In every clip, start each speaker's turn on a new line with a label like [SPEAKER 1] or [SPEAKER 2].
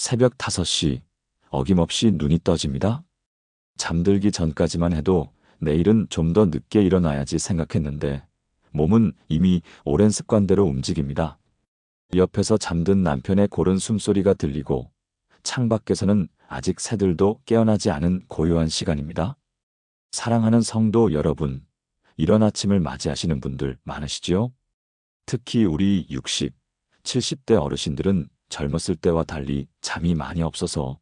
[SPEAKER 1] 새벽 5시, 어김없이 눈이 떠집니다. 잠들기 전까지만 해도 내일은 좀 더 늦게 일어나야지 생각했는데 몸은 이미 오랜 습관대로 움직입니다. 옆에서 잠든 남편의 고른 숨소리가 들리고 창밖에서는 아직 새들도 깨어나지 않은 고요한 시간입니다. 사랑하는 성도 여러분, 이런 아침을 맞이하시는 분들 많으시지요? 특히 우리 60, 70대 어르신들은 젊었을 때와 달리 잠이 많이 없어서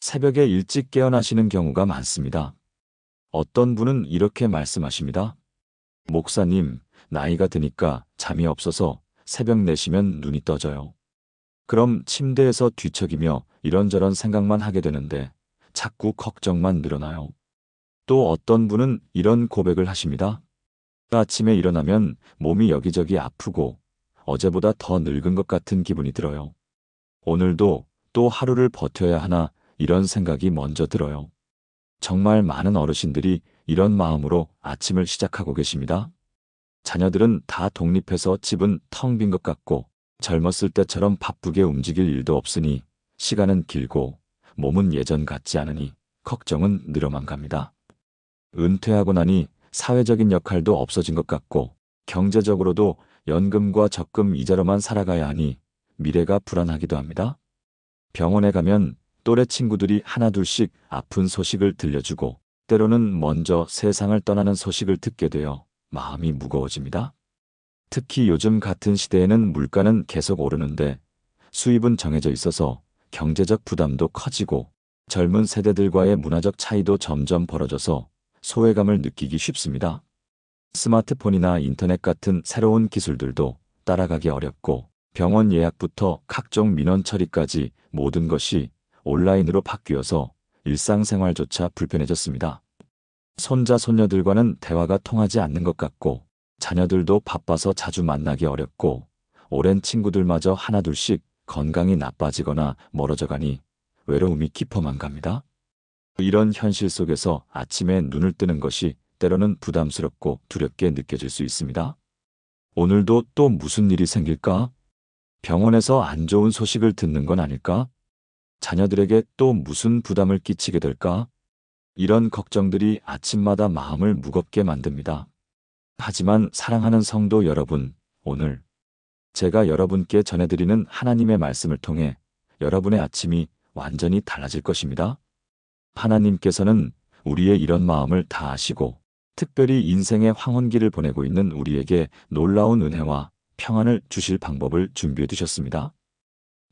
[SPEAKER 1] 새벽에 일찍 깨어나시는 경우가 많습니다. 어떤 분은 이렇게 말씀하십니다. 목사님, 나이가 드니까 잠이 없어서 새벽 4시면 눈이 떠져요. 그럼 침대에서 뒤척이며 이런저런 생각만 하게 되는데 자꾸 걱정만 늘어나요. 또 어떤 분은 이런 고백을 하십니다. 아침에 일어나면 몸이 여기저기 아프고 어제보다 더 늙은 것 같은 기분이 들어요. 오늘도 또 하루를 버텨야 하나 이런 생각이 먼저 들어요. 정말 많은 어르신들이 이런 마음으로 아침을 시작하고 계십니다. 자녀들은 다 독립해서 집은 텅 빈 것 같고 젊었을 때처럼 바쁘게 움직일 일도 없으니 시간은 길고 몸은 예전 같지 않으니 걱정은 늘어만 갑니다. 은퇴하고 나니 사회적인 역할도 없어진 것 같고 경제적으로도 연금과 적금 이자로만 살아가야 하니 미래가 불안하기도 합니다. 병원에 가면 또래 친구들이 하나둘씩 아픈 소식을 들려주고 때로는 먼저 세상을 떠나는 소식을 듣게 되어 마음이 무거워집니다. 특히 요즘 같은 시대에는 물가는 계속 오르는데 수입은 정해져 있어서 경제적 부담도 커지고 젊은 세대들과의 문화적 차이도 점점 벌어져서 소외감을 느끼기 쉽습니다. 스마트폰이나 인터넷 같은 새로운 기술들도 따라가기 어렵고 병원 예약부터 각종 민원 처리까지 모든 것이 온라인으로 바뀌어서 일상생활조차 불편해졌습니다. 손자, 손녀들과는 대화가 통하지 않는 것 같고 자녀들도 바빠서 자주 만나기 어렵고 오랜 친구들마저 하나둘씩 건강이 나빠지거나 멀어져 가니 외로움이 깊어만 갑니다. 이런 현실 속에서 아침에 눈을 뜨는 것이 때로는 부담스럽고 두렵게 느껴질 수 있습니다. 오늘도 또 무슨 일이 생길까? 병원에서 안 좋은 소식을 듣는 건 아닐까? 자녀들에게 또 무슨 부담을 끼치게 될까? 이런 걱정들이 아침마다 마음을 무겁게 만듭니다. 하지만 사랑하는 성도 여러분, 오늘 제가 여러분께 전해드리는 하나님의 말씀을 통해 여러분의 아침이 완전히 달라질 것입니다. 하나님께서는 우리의 이런 마음을 다 아시고 특별히 인생의 황혼기를 보내고 있는 우리에게 놀라운 은혜와 평안을 주실 방법을 준비해 두셨습니다.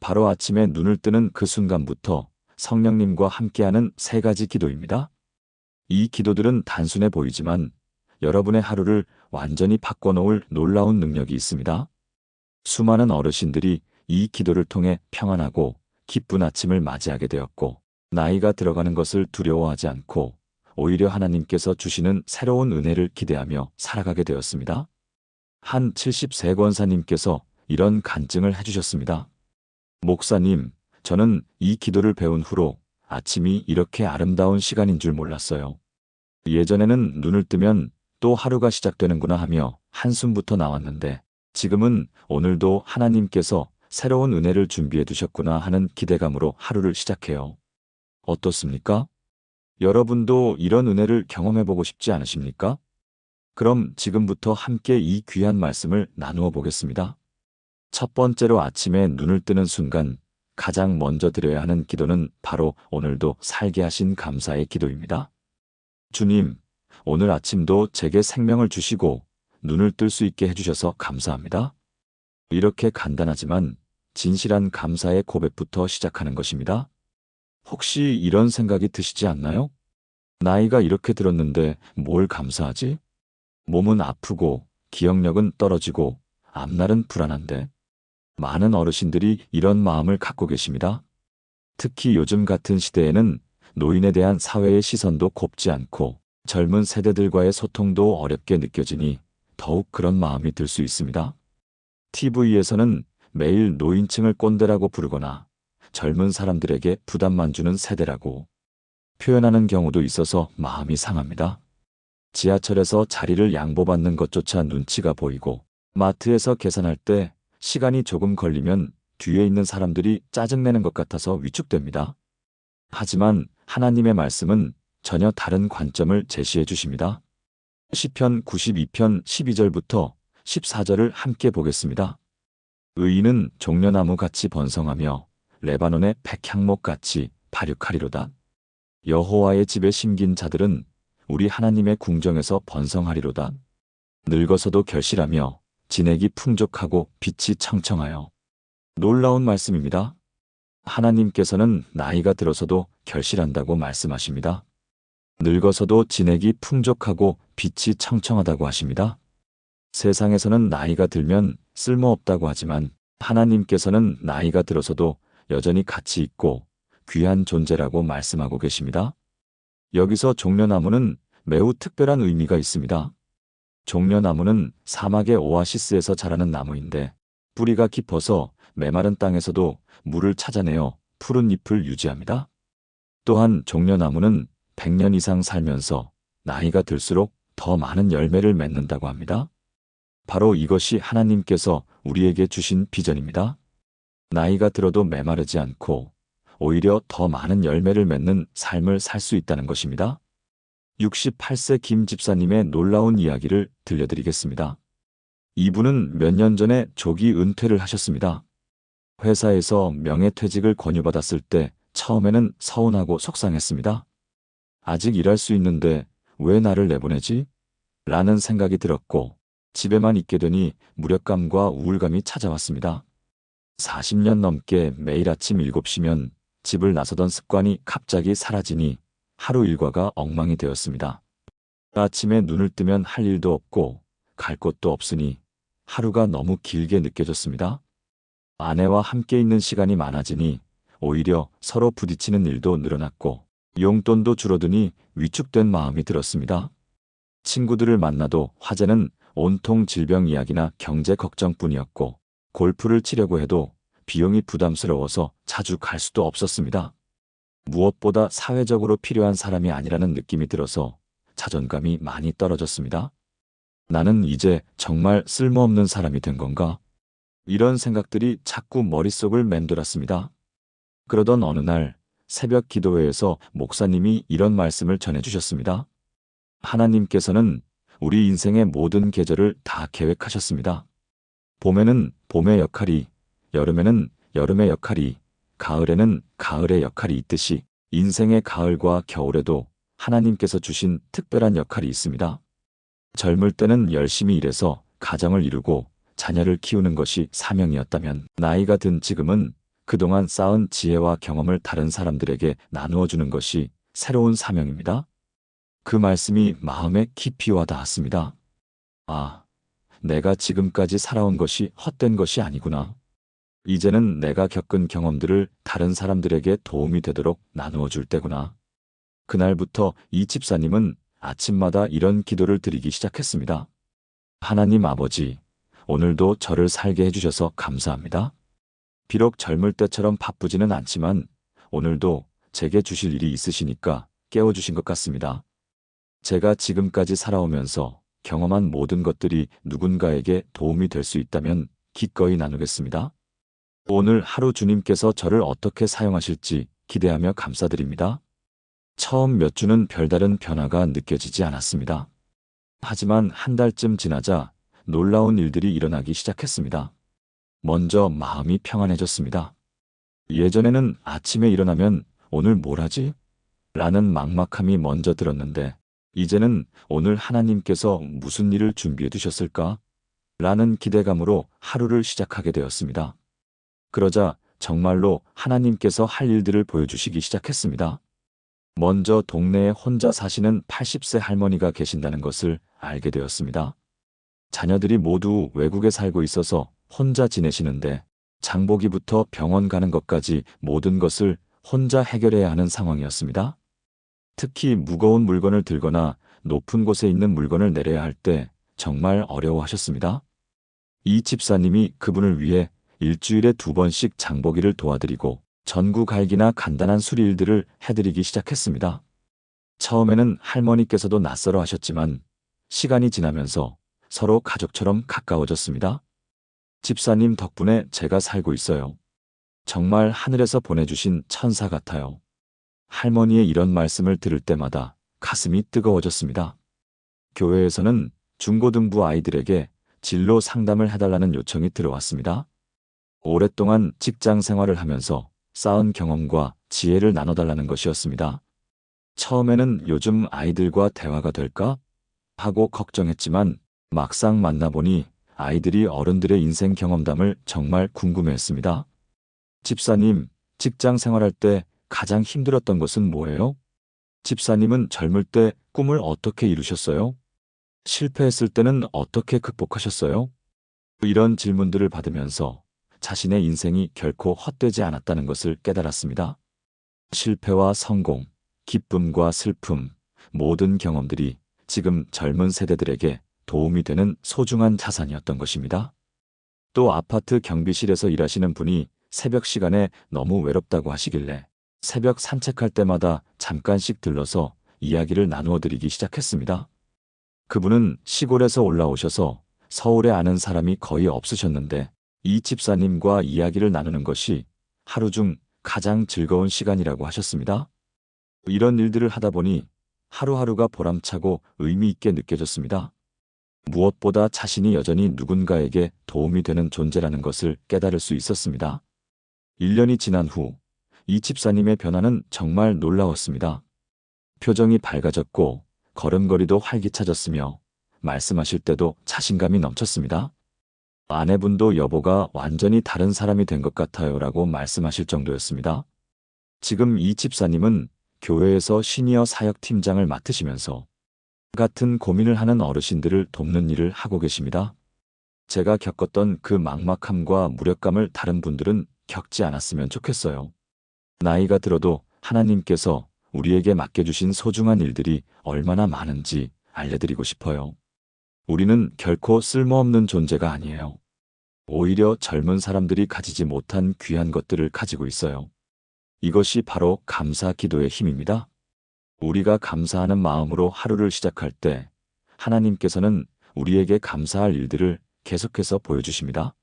[SPEAKER 1] 바로 아침에 눈을 뜨는 그 순간부터 성령님과 함께하는 3가지 기도입니다. 이 기도들은 단순해 보이지만 여러분의 하루를 완전히 바꿔놓을 놀라운 능력이 있습니다. 수많은 어르신들이 이 기도를 통해 평안하고 기쁜 아침을 맞이하게 되었고 나이가 들어가는 것을 두려워하지 않고 오히려 하나님께서 주시는 새로운 은혜를 기대하며 살아가게 되었습니다. 한 70세 권사님께서 이런 간증을 해주셨습니다. 목사님, 저는 이 기도를 배운 후로 아침이 이렇게 아름다운 시간인 줄 몰랐어요. 예전에는 눈을 뜨면 또 하루가 시작되는구나 하며 한숨부터 나왔는데 지금은 오늘도 하나님께서 새로운 은혜를 준비해 두셨구나 하는 기대감으로 하루를 시작해요. 어떻습니까? 여러분도 이런 은혜를 경험해보고 싶지 않으십니까? 그럼 지금부터 함께 이 귀한 말씀을 나누어 보겠습니다. 첫 번째로 아침에 눈을 뜨는 순간 가장 먼저 드려야 하는 기도는 바로 오늘도 살게 하신 감사의 기도입니다. 주님, 오늘 아침도 제게 생명을 주시고 눈을 뜰 수 있게 해주셔서 감사합니다. 이렇게 간단하지만 진실한 감사의 고백부터 시작하는 것입니다. 혹시 이런 생각이 드시지 않나요? 나이가 이렇게 들었는데 뭘 감사하지? 몸은 아프고 기억력은 떨어지고 앞날은 불안한데 많은 어르신들이 이런 마음을 갖고 계십니다. 특히 요즘 같은 시대에는 노인에 대한 사회의 시선도 곱지 않고 젊은 세대들과의 소통도 어렵게 느껴지니 더욱 그런 마음이 들 수 있습니다. TV에서는 매일 노인층을 꼰대라고 부르거나 젊은 사람들에게 부담만 주는 세대라고 표현하는 경우도 있어서 마음이 상합니다. 지하철에서 자리를 양보받는 것조차 눈치가 보이고 마트에서 계산할 때 시간이 조금 걸리면 뒤에 있는 사람들이 짜증내는 것 같아서 위축됩니다. 하지만 하나님의 말씀은 전혀 다른 관점을 제시해 주십니다. 시편 92편 12절부터 14절을 함께 보겠습니다. 의인은 종려나무 같이 번성하며 레바논의 백향목 같이 발육하리로다. 여호와의 집에 심긴 자들은 우리 하나님의 궁정에서 번성하리로다. 늙어서도 결실하며 진액이 풍족하고 빛이 청청하여. 놀라운 말씀입니다. 하나님께서는 나이가 들어서도 결실한다고 말씀하십니다. 늙어서도 진액이 풍족하고 빛이 청청하다고 하십니다. 세상에서는 나이가 들면 쓸모없다고 하지만 하나님께서는 나이가 들어서도 여전히 가치 있고 귀한 존재라고 말씀하고 계십니다. 여기서 종려나무는 매우 특별한 의미가 있습니다. 종려나무는 사막의 오아시스에서 자라는 나무인데 뿌리가 깊어서 메마른 땅에서도 물을 찾아내어 푸른 잎을 유지합니다. 또한 종려나무는 100년 이상 살면서 나이가 들수록 더 많은 열매를 맺는다고 합니다. 바로 이것이 하나님께서 우리에게 주신 비전입니다. 나이가 들어도 메마르지 않고 오히려 더 많은 열매를 맺는 삶을 살 수 있다는 것입니다. 68세 김 집사님의 놀라운 이야기를 들려드리겠습니다. 이분은 몇 년 전에 조기 은퇴를 하셨습니다. 회사에서 명예퇴직을 권유받았을 때 처음에는 서운하고 속상했습니다. 아직 일할 수 있는데 왜 나를 내보내지? 라는 생각이 들었고 집에만 있게 되니 무력감과 우울감이 찾아왔습니다. 40년 넘게 매일 아침 7시면 집을 나서던 습관이 갑자기 사라지니 하루 일과가 엉망이 되었습니다. 아침에 눈을 뜨면 할 일도 없고 갈 곳도 없으니 하루가 너무 길게 느껴졌습니다. 아내와 함께 있는 시간이 많아지니 오히려 서로 부딪히는 일도 늘어났고 용돈도 줄어드니 위축된 마음이 들었습니다. 친구들을 만나도 화제는 온통 질병 이야기나 경제 걱정뿐이었고 골프를 치려고 해도 비용이 부담스러워서 자주 갈 수도 없었습니다. 무엇보다 사회적으로 필요한 사람이 아니라는 느낌이 들어서 자존감이 많이 떨어졌습니다. 나는 이제 정말 쓸모없는 사람이 된 건가? 이런 생각들이 자꾸 머릿속을 맴돌았습니다. 그러던 어느 날 새벽 기도회에서 목사님이 이런 말씀을 전해주셨습니다. 하나님께서는 우리 인생의 모든 계절을 다 계획하셨습니다. 봄에는 봄의 역할이, 여름에는 여름의 역할이, 가을에는 가을의 역할이 있듯이 인생의 가을과 겨울에도 하나님께서 주신 특별한 역할이 있습니다. 젊을 때는 열심히 일해서 가정을 이루고 자녀를 키우는 것이 사명이었다면 나이가 든 지금은 그동안 쌓은 지혜와 경험을 다른 사람들에게 나누어 주는 것이 새로운 사명입니다. 그 말씀이 마음에 깊이 와 닿았습니다. 아, 내가 지금까지 살아온 것이 헛된 것이 아니구나. 이제는 내가 겪은 경험들을 다른 사람들에게 도움이 되도록 나누어 줄 때구나. 그날부터 이 집사님은 아침마다 이런 기도를 드리기 시작했습니다. 하나님 아버지, 오늘도 저를 살게 해주셔서 감사합니다. 비록 젊을 때처럼 바쁘지는 않지만 오늘도 제게 주실 일이 있으시니까 깨워주신 것 같습니다. 제가 지금까지 살아오면서 경험한 모든 것들이 누군가에게 도움이 될 수 있다면 기꺼이 나누겠습니다. 오늘 하루 주님께서 저를 어떻게 사용하실지 기대하며 감사드립니다. 처음 몇 주는 별다른 변화가 느껴지지 않았습니다. 하지만 한 달쯤 지나자 놀라운 일들이 일어나기 시작했습니다. 먼저 마음이 평안해졌습니다. 예전에는 아침에 일어나면 오늘 뭘 하지? 라는 막막함이 먼저 들었는데 이제는 오늘 하나님께서 무슨 일을 준비해 두셨을까? 라는 기대감으로 하루를 시작하게 되었습니다. 그러자 정말로 하나님께서 할 일들을 보여주시기 시작했습니다. 먼저 동네에 혼자 사시는 80세 할머니가 계신다는 것을 알게 되었습니다. 자녀들이 모두 외국에 살고 있어서 혼자 지내시는데 장보기부터 병원 가는 것까지 모든 것을 혼자 해결해야 하는 상황이었습니다. 특히 무거운 물건을 들거나 높은 곳에 있는 물건을 내려야 할 때 정말 어려워하셨습니다. 이 집사님이 그분을 위해 일주일에 2번씩 장보기를 도와드리고 전구 갈기나 간단한 수리일들을 해드리기 시작했습니다. 처음에는 할머니께서도 낯설어 하셨지만 시간이 지나면서 서로 가족처럼 가까워졌습니다. 집사님 덕분에 제가 살고 있어요. 정말 하늘에서 보내주신 천사 같아요. 할머니의 이런 말씀을 들을 때마다 가슴이 뜨거워졌습니다. 교회에서는 중고등부 아이들에게 진로 상담을 해달라는 요청이 들어왔습니다. 오랫동안 직장 생활을 하면서 쌓은 경험과 지혜를 나눠달라는 것이었습니다. 처음에는 요즘 아이들과 대화가 될까 하고 걱정했지만 막상 만나보니 아이들이 어른들의 인생 경험담을 정말 궁금해했습니다. 집사님, 직장 생활할 때 가장 힘들었던 것은 뭐예요? 집사님은 젊을 때 꿈을 어떻게 이루셨어요? 실패했을 때는 어떻게 극복하셨어요? 이런 질문들을 받으면서 자신의 인생이 결코 헛되지 않았다는 것을 깨달았습니다. 실패와 성공, 기쁨과 슬픔, 모든 경험들이 지금 젊은 세대들에게 도움이 되는 소중한 자산이었던 것입니다. 또 아파트 경비실에서 일하시는 분이 새벽 시간에 너무 외롭다고 하시길래 새벽 산책할 때마다 잠깐씩 들러서 이야기를 나누어 드리기 시작했습니다. 그분은 시골에서 올라오셔서 서울에 아는 사람이 거의 없으셨는데 이 집사님과 이야기를 나누는 것이 하루 중 가장 즐거운 시간이라고 하셨습니다. 이런 일들을 하다 보니 하루하루가 보람차고 의미 있게 느껴졌습니다. 무엇보다 자신이 여전히 누군가에게 도움이 되는 존재라는 것을 깨달을 수 있었습니다. 1년이 지난 후 이 집사님의 변화는 정말 놀라웠습니다. 표정이 밝아졌고 걸음걸이도 활기차졌으며 말씀하실 때도 자신감이 넘쳤습니다. 아내분도 여보가 완전히 다른 사람이 된 것 같아요 라고 말씀하실 정도였습니다. 지금 이 집사님은 교회에서 시니어 사역팀장을 맡으시면서 같은 고민을 하는 어르신들을 돕는 일을 하고 계십니다. 제가 겪었던 그 막막함과 무력감을 다른 분들은 겪지 않았으면 좋겠어요. 나이가 들어도 하나님께서 우리에게 맡겨주신 소중한 일들이 얼마나 많은지 알려드리고 싶어요. 우리는 결코 쓸모없는 존재가 아니에요. 오히려 젊은 사람들이 가지지 못한 귀한 것들을 가지고 있어요. 이것이 바로 감사 기도의 힘입니다. 우리가 감사하는 마음으로 하루를 시작할 때 하나님께서는 우리에게 감사할 일들을 계속해서 보여주십니다.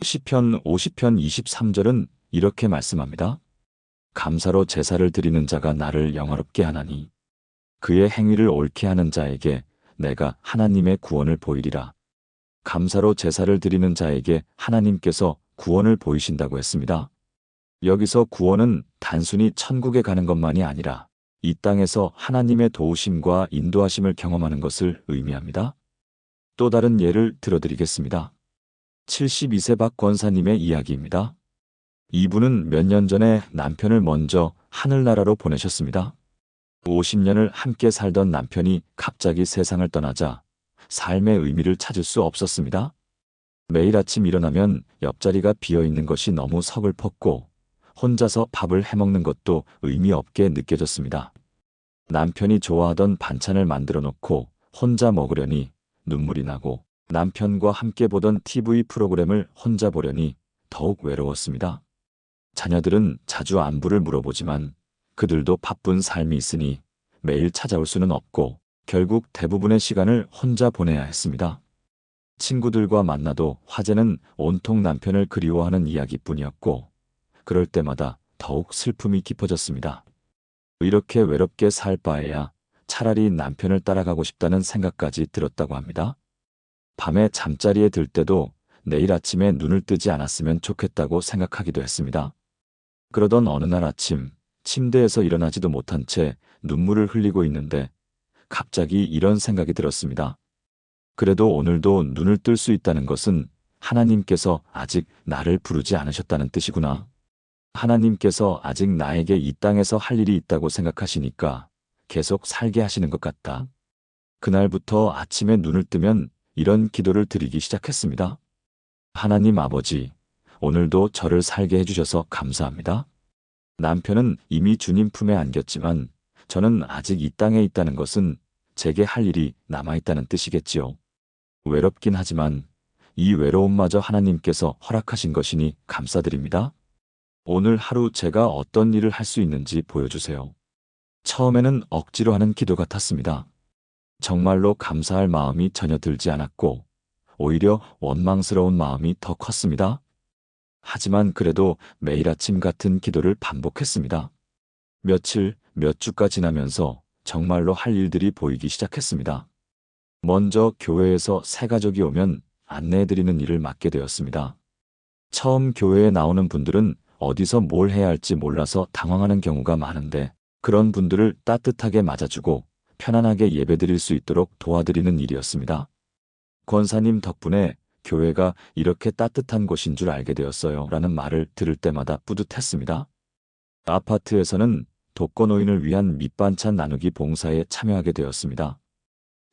[SPEAKER 1] 시편 50편 23절은 이렇게 말씀합니다. 감사로 제사를 드리는 자가 나를 영화롭게 하나니 그의 행위를 옳게 하는 자에게 내가 하나님의 구원을 보이리라. 감사로 제사를 드리는 자에게 하나님께서 구원을 보이신다고 했습니다. 여기서 구원은 단순히 천국에 가는 것만이 아니라 이 땅에서 하나님의 도우심과 인도하심을 경험하는 것을 의미합니다. 또 다른 예를 들어드리겠습니다. 72세 박 권사님의 이야기입니다. 이분은 몇 년 전에 남편을 먼저 하늘나라로 보내셨습니다. 50년을 함께 살던 남편이 갑자기 세상을 떠나자 삶의 의미를 찾을 수 없었습니다. 매일 아침 일어나면 옆자리가 비어있는 것이 너무 서글펐고 혼자서 밥을 해먹는 것도 의미 없게 느껴졌습니다. 남편이 좋아하던 반찬을 만들어 놓고 혼자 먹으려니 눈물이 나고 남편과 함께 보던 TV 프로그램을 혼자 보려니 더욱 외로웠습니다. 자녀들은 자주 안부를 물어보지만 그들도 바쁜 삶이 있으니 매일 찾아올 수는 없고 결국 대부분의 시간을 혼자 보내야 했습니다. 친구들과 만나도 화제는 온통 남편을 그리워하는 이야기뿐이었고 그럴 때마다 더욱 슬픔이 깊어졌습니다. 이렇게 외롭게 살 바에야 차라리 남편을 따라가고 싶다는 생각까지 들었다고 합니다. 밤에 잠자리에 들 때도 내일 아침에 눈을 뜨지 않았으면 좋겠다고 생각하기도 했습니다. 그러던 어느 날 아침 침대에서 일어나지도 못한 채 눈물을 흘리고 있는데 갑자기 이런 생각이 들었습니다. 그래도 오늘도 눈을 뜰 수 있다는 것은 하나님께서 아직 나를 부르지 않으셨다는 뜻이구나. 하나님께서 아직 나에게 이 땅에서 할 일이 있다고 생각하시니까 계속 살게 하시는 것 같다. 그날부터 아침에 눈을 뜨면 이런 기도를 드리기 시작했습니다. 하나님 아버지, 오늘도 저를 살게 해주셔서 감사합니다. 남편은 이미 주님 품에 안겼지만 저는 아직 이 땅에 있다는 것은 제게 할 일이 남아있다는 뜻이겠지요. 외롭긴 하지만 이 외로움마저 하나님께서 허락하신 것이니 감사드립니다. 오늘 하루 제가 어떤 일을 할 수 있는지 보여주세요. 처음에는 억지로 하는 기도 같았습니다. 정말로 감사할 마음이 전혀 들지 않았고 오히려 원망스러운 마음이 더 컸습니다. 하지만 그래도 매일 아침 같은 기도를 반복했습니다. 며칠, 몇 주가 지나면서 정말로 할 일들이 보이기 시작했습니다. 먼저 교회에서 새 가족이 오면 안내해드리는 일을 맡게 되었습니다. 처음 교회에 나오는 분들은 어디서 뭘 해야 할지 몰라서 당황하는 경우가 많은데 그런 분들을 따뜻하게 맞아주고 편안하게 예배드릴 수 있도록 도와드리는 일이었습니다. 권사님 덕분에 교회가 이렇게 따뜻한 곳인 줄 알게 되었어요. 라는 말을 들을 때마다 뿌듯했습니다. 아파트에서는 독거노인을 위한 밑반찬 나누기 봉사에 참여하게 되었습니다.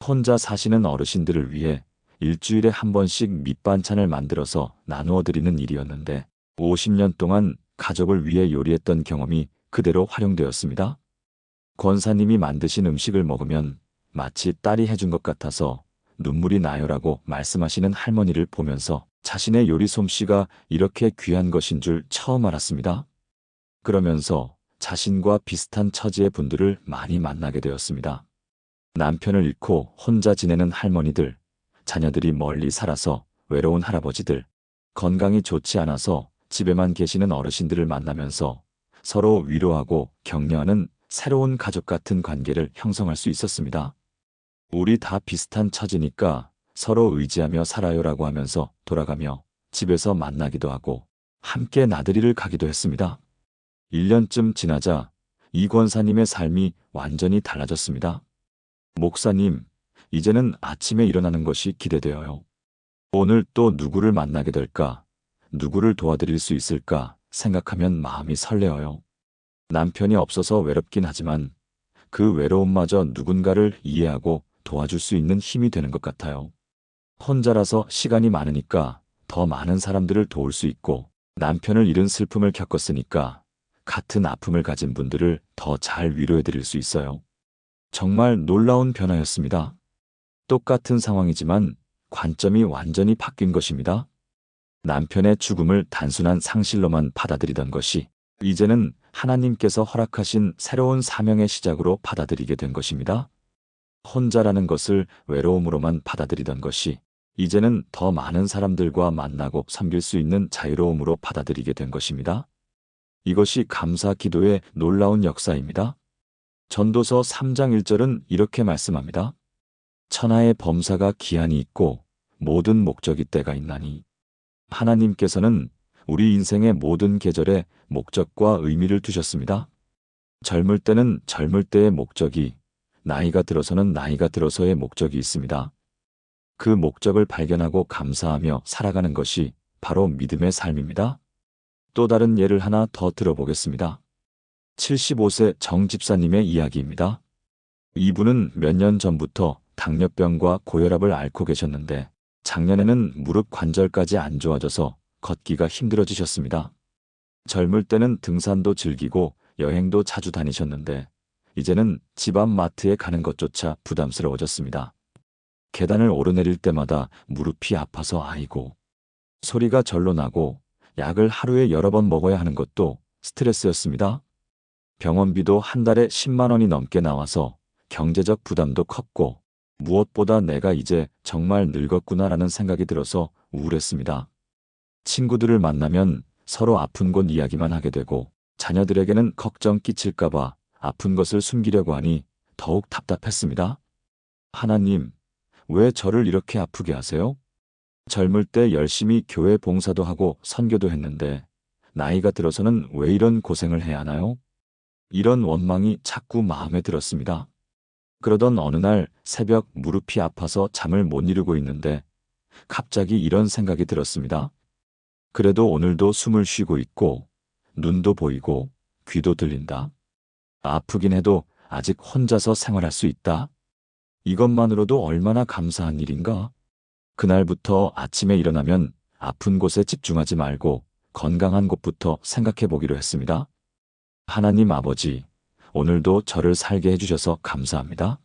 [SPEAKER 1] 혼자 사시는 어르신들을 위해 일주일에 한 번씩 밑반찬을 만들어서 나누어 드리는 일이었는데 50년 동안 가족을 위해 요리했던 경험이 그대로 활용되었습니다. 권사님이 만드신 음식을 먹으면 마치 딸이 해준 것 같아서 눈물이 나요라고 말씀하시는 할머니를 보면서 자신의 요리 솜씨가 이렇게 귀한 것인 줄 처음 알았습니다. 그러면서 자신과 비슷한 처지의 분들을 많이 만나게 되었습니다. 남편을 잃고 혼자 지내는 할머니들, 자녀들이 멀리 살아서 외로운 할아버지들, 건강이 좋지 않아서 집에만 계시는 어르신들을 만나면서 서로 위로하고 격려하는 새로운 가족 같은 관계를 형성할 수 있었습니다. 우리 다 비슷한 처지니까 서로 의지하며 살아요라고 하면서 돌아가며 집에서 만나기도 하고 함께 나들이를 가기도 했습니다. 1년쯤 지나자 이 권사님의 삶이 완전히 달라졌습니다. 목사님, 이제는 아침에 일어나는 것이 기대되어요. 오늘 또 누구를 만나게 될까? 누구를 도와드릴 수 있을까? 생각하면 마음이 설레어요. 남편이 없어서 외롭긴 하지만 그 외로움마저 누군가를 이해하고 도와줄 수 있는 힘이 되는 것 같아요. 혼자라서 시간이 많으니까 더 많은 사람들을 도울 수 있고 남편을 잃은 슬픔을 겪었으니까 같은 아픔을 가진 분들을 더 잘 위로해드릴 수 있어요. 정말 놀라운 변화였습니다. 똑같은 상황이지만 관점이 완전히 바뀐 것입니다. 남편의 죽음을 단순한 상실로만 받아들이던 것이 이제는 하나님께서 허락하신 새로운 사명의 시작으로 받아들이게 된 것입니다. 혼자라는 것을 외로움으로만 받아들이던 것이 이제는 더 많은 사람들과 만나고 섬길 수 있는 자유로움으로 받아들이게 된 것입니다. 이것이 감사 기도의 놀라운 역사입니다. 전도서 3장 1절은 이렇게 말씀합니다. 천하의 범사가 기한이 있고 모든 목적이 때가 있나니 하나님께서는 우리 인생의 모든 계절에 목적과 의미를 두셨습니다. 젊을 때는 젊을 때의 목적이, 나이가 들어서는 나이가 들어서의 목적이 있습니다. 그 목적을 발견하고 감사하며 살아가는 것이 바로 믿음의 삶입니다. 또 다른 예를 하나 더 들어보겠습니다. 75세 정 집사님의 이야기입니다. 이분은 몇 년 전부터 당뇨병과 고혈압을 앓고 계셨는데 작년에는 무릎 관절까지 안 좋아져서 걷기가 힘들어지셨습니다. 젊을 때는 등산도 즐기고 여행도 자주 다니셨는데 이제는 집 앞 마트에 가는 것조차 부담스러워졌습니다. 계단을 오르내릴 때마다 무릎이 아파서 아이고 소리가 절로 나고 약을 하루에 여러 번 먹어야 하는 것도 스트레스였습니다. 병원비도 한 달에 10만 원이 넘게 나와서 경제적 부담도 컸고 무엇보다 내가 이제 정말 늙었구나라는 생각이 들어서 우울했습니다. 친구들을 만나면 서로 아픈 곳 이야기만 하게 되고 자녀들에게는 걱정 끼칠까봐 아픈 것을 숨기려고 하니 더욱 답답했습니다. 하나님, 왜 저를 이렇게 아프게 하세요? 젊을 때 열심히 교회 봉사도 하고 선교도 했는데 나이가 들어서는 왜 이런 고생을 해야 하나요? 이런 원망이 자꾸 마음에 들었습니다. 그러던 어느 날 새벽 무릎이 아파서 잠을 못 이루고 있는데 갑자기 이런 생각이 들었습니다. 그래도 오늘도 숨을 쉬고 있고 눈도 보이고 귀도 들린다. 아프긴 해도 아직 혼자서 생활할 수 있다. 이것만으로도 얼마나 감사한 일인가? 그날부터 아침에 일어나면 아픈 곳에 집중하지 말고 건강한 곳부터 생각해 보기로 했습니다. 하나님 아버지, 오늘도 저를 살게 해주셔서 감사합니다.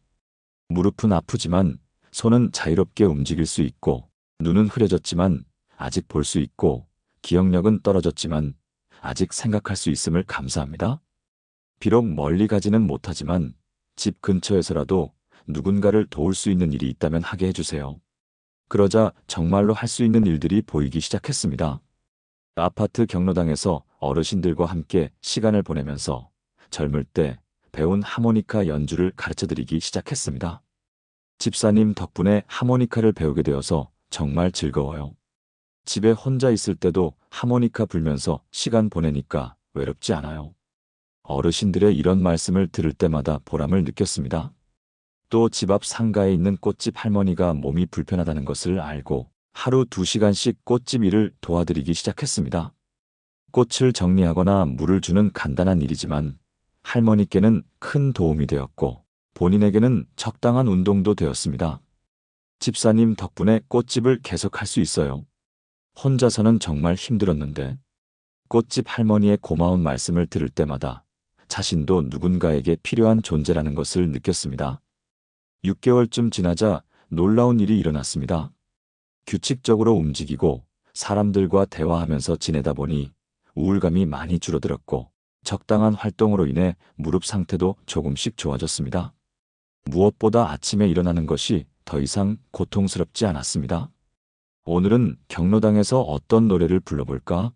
[SPEAKER 1] 무릎은 아프지만 손은 자유롭게 움직일 수 있고 눈은 흐려졌지만 아직 볼 수 있고 기억력은 떨어졌지만 아직 생각할 수 있음을 감사합니다. 비록 멀리 가지는 못하지만 집 근처에서라도 누군가를 도울 수 있는 일이 있다면 하게 해주세요. 그러자 정말로 할 수 있는 일들이 보이기 시작했습니다. 아파트 경로당에서 어르신들과 함께 시간을 보내면서 젊을 때 배운 하모니카 연주를 가르쳐드리기 시작했습니다. 집사님 덕분에 하모니카를 배우게 되어서 정말 즐거워요. 집에 혼자 있을 때도 하모니카 불면서 시간 보내니까 외롭지 않아요. 어르신들의 이런 말씀을 들을 때마다 보람을 느꼈습니다. 또 집 앞 상가에 있는 꽃집 할머니가 몸이 불편하다는 것을 알고 하루 2시간씩 꽃집 일을 도와드리기 시작했습니다. 꽃을 정리하거나 물을 주는 간단한 일이지만 할머니께는 큰 도움이 되었고 본인에게는 적당한 운동도 되었습니다. 집사님 덕분에 꽃집을 계속할 수 있어요. 혼자서는 정말 힘들었는데 꽃집 할머니의 고마운 말씀을 들을 때마다 자신도 누군가에게 필요한 존재라는 것을 느꼈습니다. 6개월쯤 지나자 놀라운 일이 일어났습니다. 규칙적으로 움직이고 사람들과 대화하면서 지내다 보니 우울감이 많이 줄어들었고 적당한 활동으로 인해 무릎 상태도 조금씩 좋아졌습니다. 무엇보다 아침에 일어나는 것이 더 이상 고통스럽지 않았습니다. 오늘은 경로당에서 어떤 노래를 불러볼까?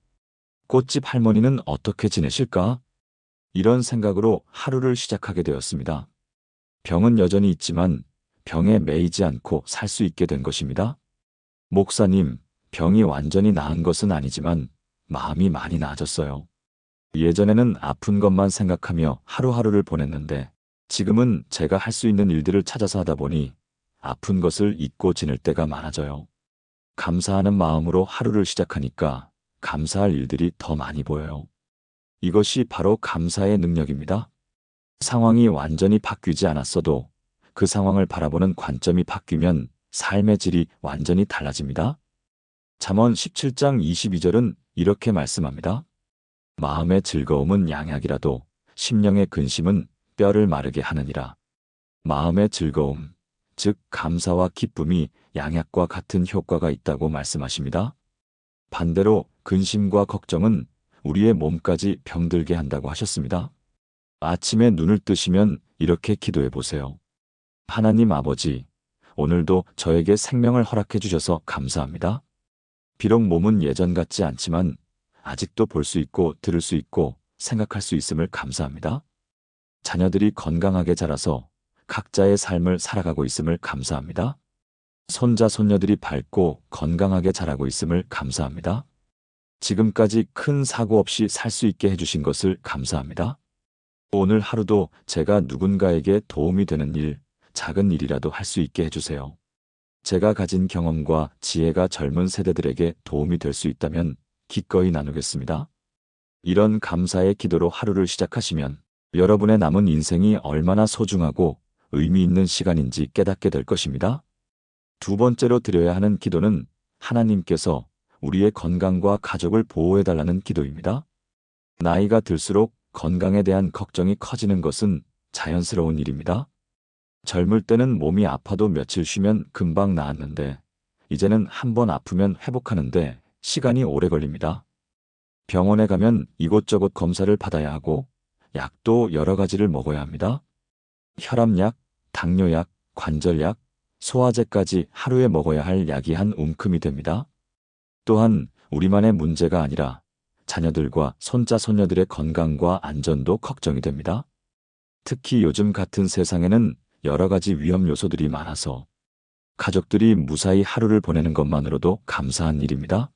[SPEAKER 1] 꽃집 할머니는 어떻게 지내실까? 이런 생각으로 하루를 시작하게 되었습니다. 병은 여전히 있지만 병에 매이지 않고 살 수 있게 된 것입니다. 목사님, 병이 완전히 나은 것은 아니지만 마음이 많이 나아졌어요. 예전에는 아픈 것만 생각하며 하루하루를 보냈는데 지금은 제가 할 수 있는 일들을 찾아서 하다 보니 아픈 것을 잊고 지낼 때가 많아져요. 감사하는 마음으로 하루를 시작하니까 감사할 일들이 더 많이 보여요. 이것이 바로 감사의 능력입니다. 상황이 완전히 바뀌지 않았어도 그 상황을 바라보는 관점이 바뀌면 삶의 질이 완전히 달라집니다. 잠언 17장 22절은 이렇게 말씀합니다. 마음의 즐거움은 양약이라도 심령의 근심은 뼈를 마르게 하느니라. 마음의 즐거움, 즉 감사와 기쁨이 양약과 같은 효과가 있다고 말씀하십니다. 반대로 근심과 걱정은 우리의 몸까지 병들게 한다고 하셨습니다. 아침에 눈을 뜨시면 이렇게 기도해 보세요. 하나님 아버지, 오늘도 저에게 생명을 허락해 주셔서 감사합니다. 비록 몸은 예전 같지 않지만 아직도 볼 수 있고 들을 수 있고 생각할 수 있음을 감사합니다. 자녀들이 건강하게 자라서 각자의 삶을 살아가고 있음을 감사합니다. 손자, 손녀들이 밝고 건강하게 자라고 있음을 감사합니다. 지금까지 큰 사고 없이 살 수 있게 해주신 것을 감사합니다. 오늘 하루도 제가 누군가에게 도움이 되는 일, 작은 일이라도 할 수 있게 해주세요. 제가 가진 경험과 지혜가 젊은 세대들에게 도움이 될 수 있다면 기꺼이 나누겠습니다. 이런 감사의 기도로 하루를 시작하시면 여러분의 남은 인생이 얼마나 소중하고 의미 있는 시간인지 깨닫게 될 것입니다. 두 번째로 드려야 하는 기도는 하나님께서 우리의 건강과 가족을 보호해달라는 기도입니다. 나이가 들수록 건강에 대한 걱정이 커지는 것은 자연스러운 일입니다. 젊을 때는 몸이 아파도 며칠 쉬면 금방 나았는데 이제는 한번 아프면 회복하는데 시간이 오래 걸립니다. 병원에 가면 이곳저곳 검사를 받아야 하고 약도 여러 가지를 먹어야 합니다. 혈압약, 당뇨약, 관절약, 소화제까지 하루에 먹어야 할 약이 한 움큼이 됩니다. 또한 우리만의 문제가 아니라 자녀들과 손자, 손녀들의 건강과 안전도 걱정이 됩니다. 특히 요즘 같은 세상에는 여러 가지 위험 요소들이 많아서 가족들이 무사히 하루를 보내는 것만으로도 감사한 일입니다.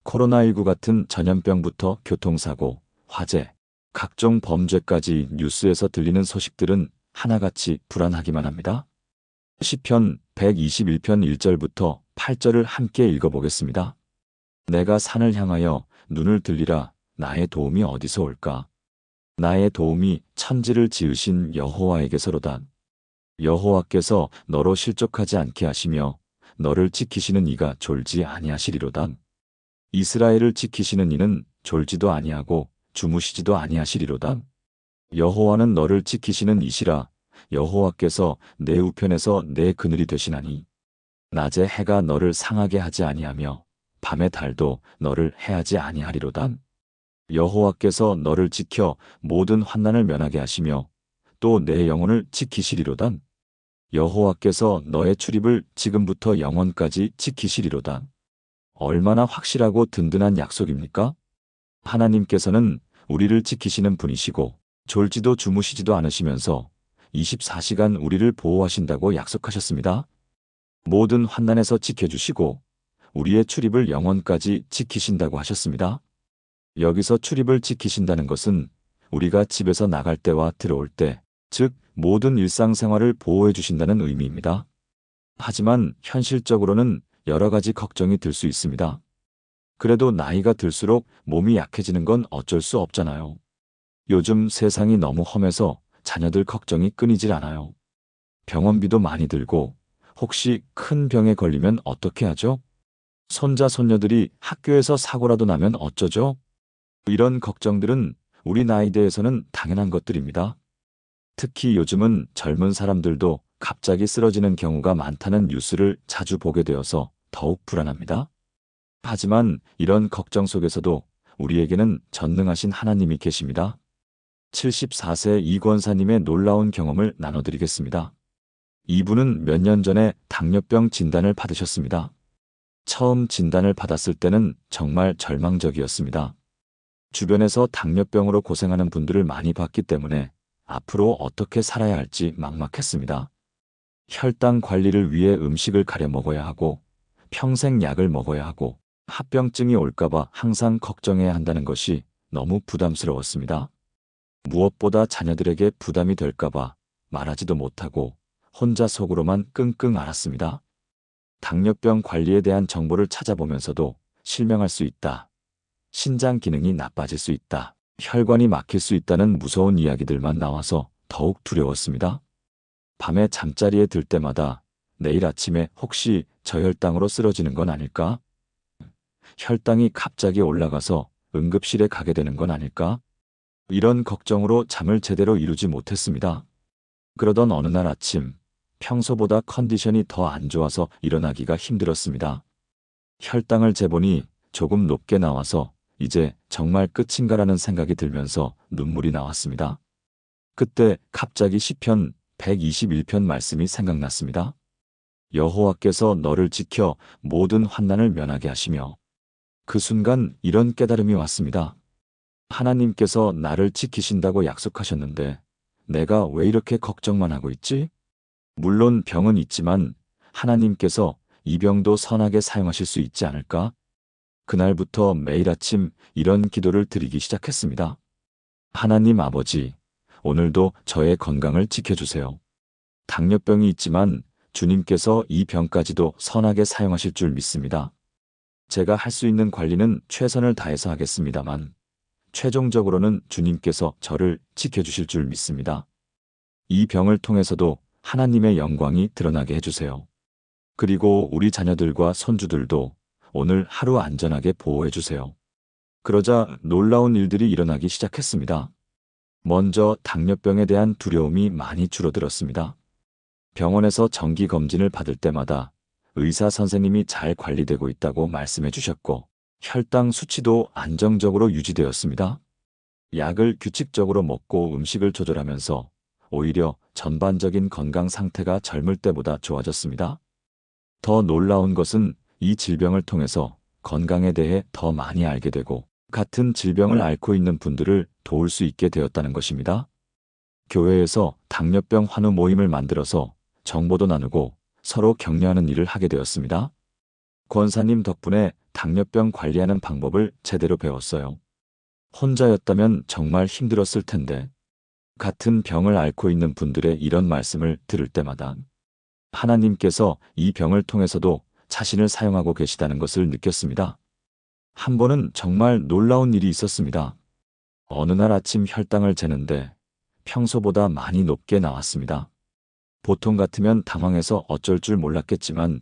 [SPEAKER 1] 코로나19 같은 전염병부터 교통사고, 화재, 각종 범죄까지 뉴스에서 들리는 소식들은 하나같이 불안하기만 합니다. 시편 121편 1절부터 8절을 함께 읽어보겠습니다. 내가 산을 향하여 눈을 들리라. 나의 도움이 어디서 올까? 나의 도움이 천지를 지으신 여호와에게서로다. 여호와께서 너로 실족하지 않게 하시며 너를 지키시는 이가 졸지 아니하시리로다. 이스라엘을 지키시는 이는 졸지도 아니하고 주무시지도 아니하시리로다. 여호와는 너를 지키시는 이시라. 여호와께서 내 우편에서 내 그늘이 되시나니 낮에 해가 너를 상하게 하지 아니하며 밤의 달도 너를 해하지 아니하리로다. 여호와께서 너를 지켜 모든 환난을 면하게 하시며 또 내 영혼을 지키시리로다. 여호와께서 너의 출입을 지금부터 영원까지 지키시리로다. 얼마나 확실하고 든든한 약속입니까? 하나님께서는 우리를 지키시는 분이시고 졸지도 주무시지도 않으시면서 24시간 우리를 보호하신다고 약속하셨습니다. 모든 환난에서 지켜주시고 우리의 출입을 영원까지 지키신다고 하셨습니다. 여기서 출입을 지키신다는 것은 우리가 집에서 나갈 때와 들어올 때, 즉 모든 일상생활을 보호해 주신다는 의미입니다. 하지만 현실적으로는 여러 가지 걱정이 들 수 있습니다. 그래도 나이가 들수록 몸이 약해지는 건 어쩔 수 없잖아요. 요즘 세상이 너무 험해서 자녀들 걱정이 끊이질 않아요. 병원비도 많이 들고 혹시 큰 병에 걸리면 어떻게 하죠? 손자, 손녀들이 학교에서 사고라도 나면 어쩌죠? 이런 걱정들은 우리 나이대에서는 당연한 것들입니다. 특히 요즘은 젊은 사람들도 갑자기 쓰러지는 경우가 많다는 뉴스를 자주 보게 되어서 더욱 불안합니다. 하지만 이런 걱정 속에서도 우리에게는 전능하신 하나님이 계십니다. 74세 이 권사님의 놀라운 경험을 나눠드리겠습니다. 이분은 몇 년 전에 당뇨병 진단을 받으셨습니다. 처음 진단을 받았을 때는 정말 절망적이었습니다. 주변에서 당뇨병으로 고생하는 분들을 많이 봤기 때문에 앞으로 어떻게 살아야 할지 막막했습니다. 혈당 관리를 위해 음식을 가려 먹어야 하고 평생 약을 먹어야 하고 합병증이 올까봐 항상 걱정해야 한다는 것이 너무 부담스러웠습니다. 무엇보다 자녀들에게 부담이 될까봐 말하지도 못하고 혼자 속으로만 끙끙 앓았습니다. 당뇨병 관리에 대한 정보를 찾아보면서도 실명할 수 있다. 신장 기능이 나빠질 수 있다. 혈관이 막힐 수 있다는 무서운 이야기들만 나와서 더욱 두려웠습니다. 밤에 잠자리에 들 때마다 내일 아침에 혹시 저혈당으로 쓰러지는 건 아닐까? 혈당이 갑자기 올라가서 응급실에 가게 되는 건 아닐까? 이런 걱정으로 잠을 제대로 이루지 못했습니다. 그러던 어느 날 아침, 평소보다 컨디션이 더 안 좋아서 일어나기가 힘들었습니다. 혈당을 재보니 조금 높게 나와서 이제 정말 끝인가라는 생각이 들면서 눈물이 나왔습니다. 그때 갑자기 시편 121편 말씀이 생각났습니다. 여호와께서 너를 지켜 모든 환난을 면하게 하시며, 그 순간 이런 깨달음이 왔습니다. 하나님께서 나를 지키신다고 약속하셨는데 내가 왜 이렇게 걱정만 하고 있지? 물론 병은 있지만 하나님께서 이 병도 선하게 사용하실 수 있지 않을까? 그날부터 매일 아침 이런 기도를 드리기 시작했습니다. 하나님 아버지, 오늘도 저의 건강을 지켜주세요. 당뇨병이 있지만 주님께서 이 병까지도 선하게 사용하실 줄 믿습니다. 제가 할 수 있는 관리는 최선을 다해서 하겠습니다만 최종적으로는 주님께서 저를 지켜주실 줄 믿습니다. 이 병을 통해서도 하나님의 영광이 드러나게 해주세요. 그리고 우리 자녀들과 손주들도 오늘 하루 안전하게 보호해 주세요. 그러자 놀라운 일들이 일어나기 시작했습니다. 먼저 당뇨병에 대한 두려움이 많이 줄어들었습니다. 병원에서 정기 검진을 받을 때마다 의사 선생님이 잘 관리되고 있다고 말씀해 주셨고 혈당 수치도 안정적으로 유지되었습니다. 약을 규칙적으로 먹고 음식을 조절하면서 오히려 전반적인 건강 상태가 젊을 때보다 좋아졌습니다. 더 놀라운 것은 이 질병을 통해서 건강에 대해 더 많이 알게 되고 같은 질병을 앓고 있는 분들을 도울 수 있게 되었다는 것입니다. 교회에서 당뇨병 환우 모임을 만들어서 정보도 나누고 서로 격려하는 일을 하게 되었습니다. 권사님 덕분에 당뇨병 관리하는 방법을 제대로 배웠어요. 혼자였다면 정말 힘들었을 텐데 같은 병을 앓고 있는 분들의 이런 말씀을 들을 때마다 하나님께서 이 병을 통해서도 자신을 사용하고 계시다는 것을 느꼈습니다. 한 번은 정말 놀라운 일이 있었습니다. 어느 날 아침 혈당을 재는데 평소보다 많이 높게 나왔습니다. 보통 같으면 당황해서 어쩔 줄 몰랐겠지만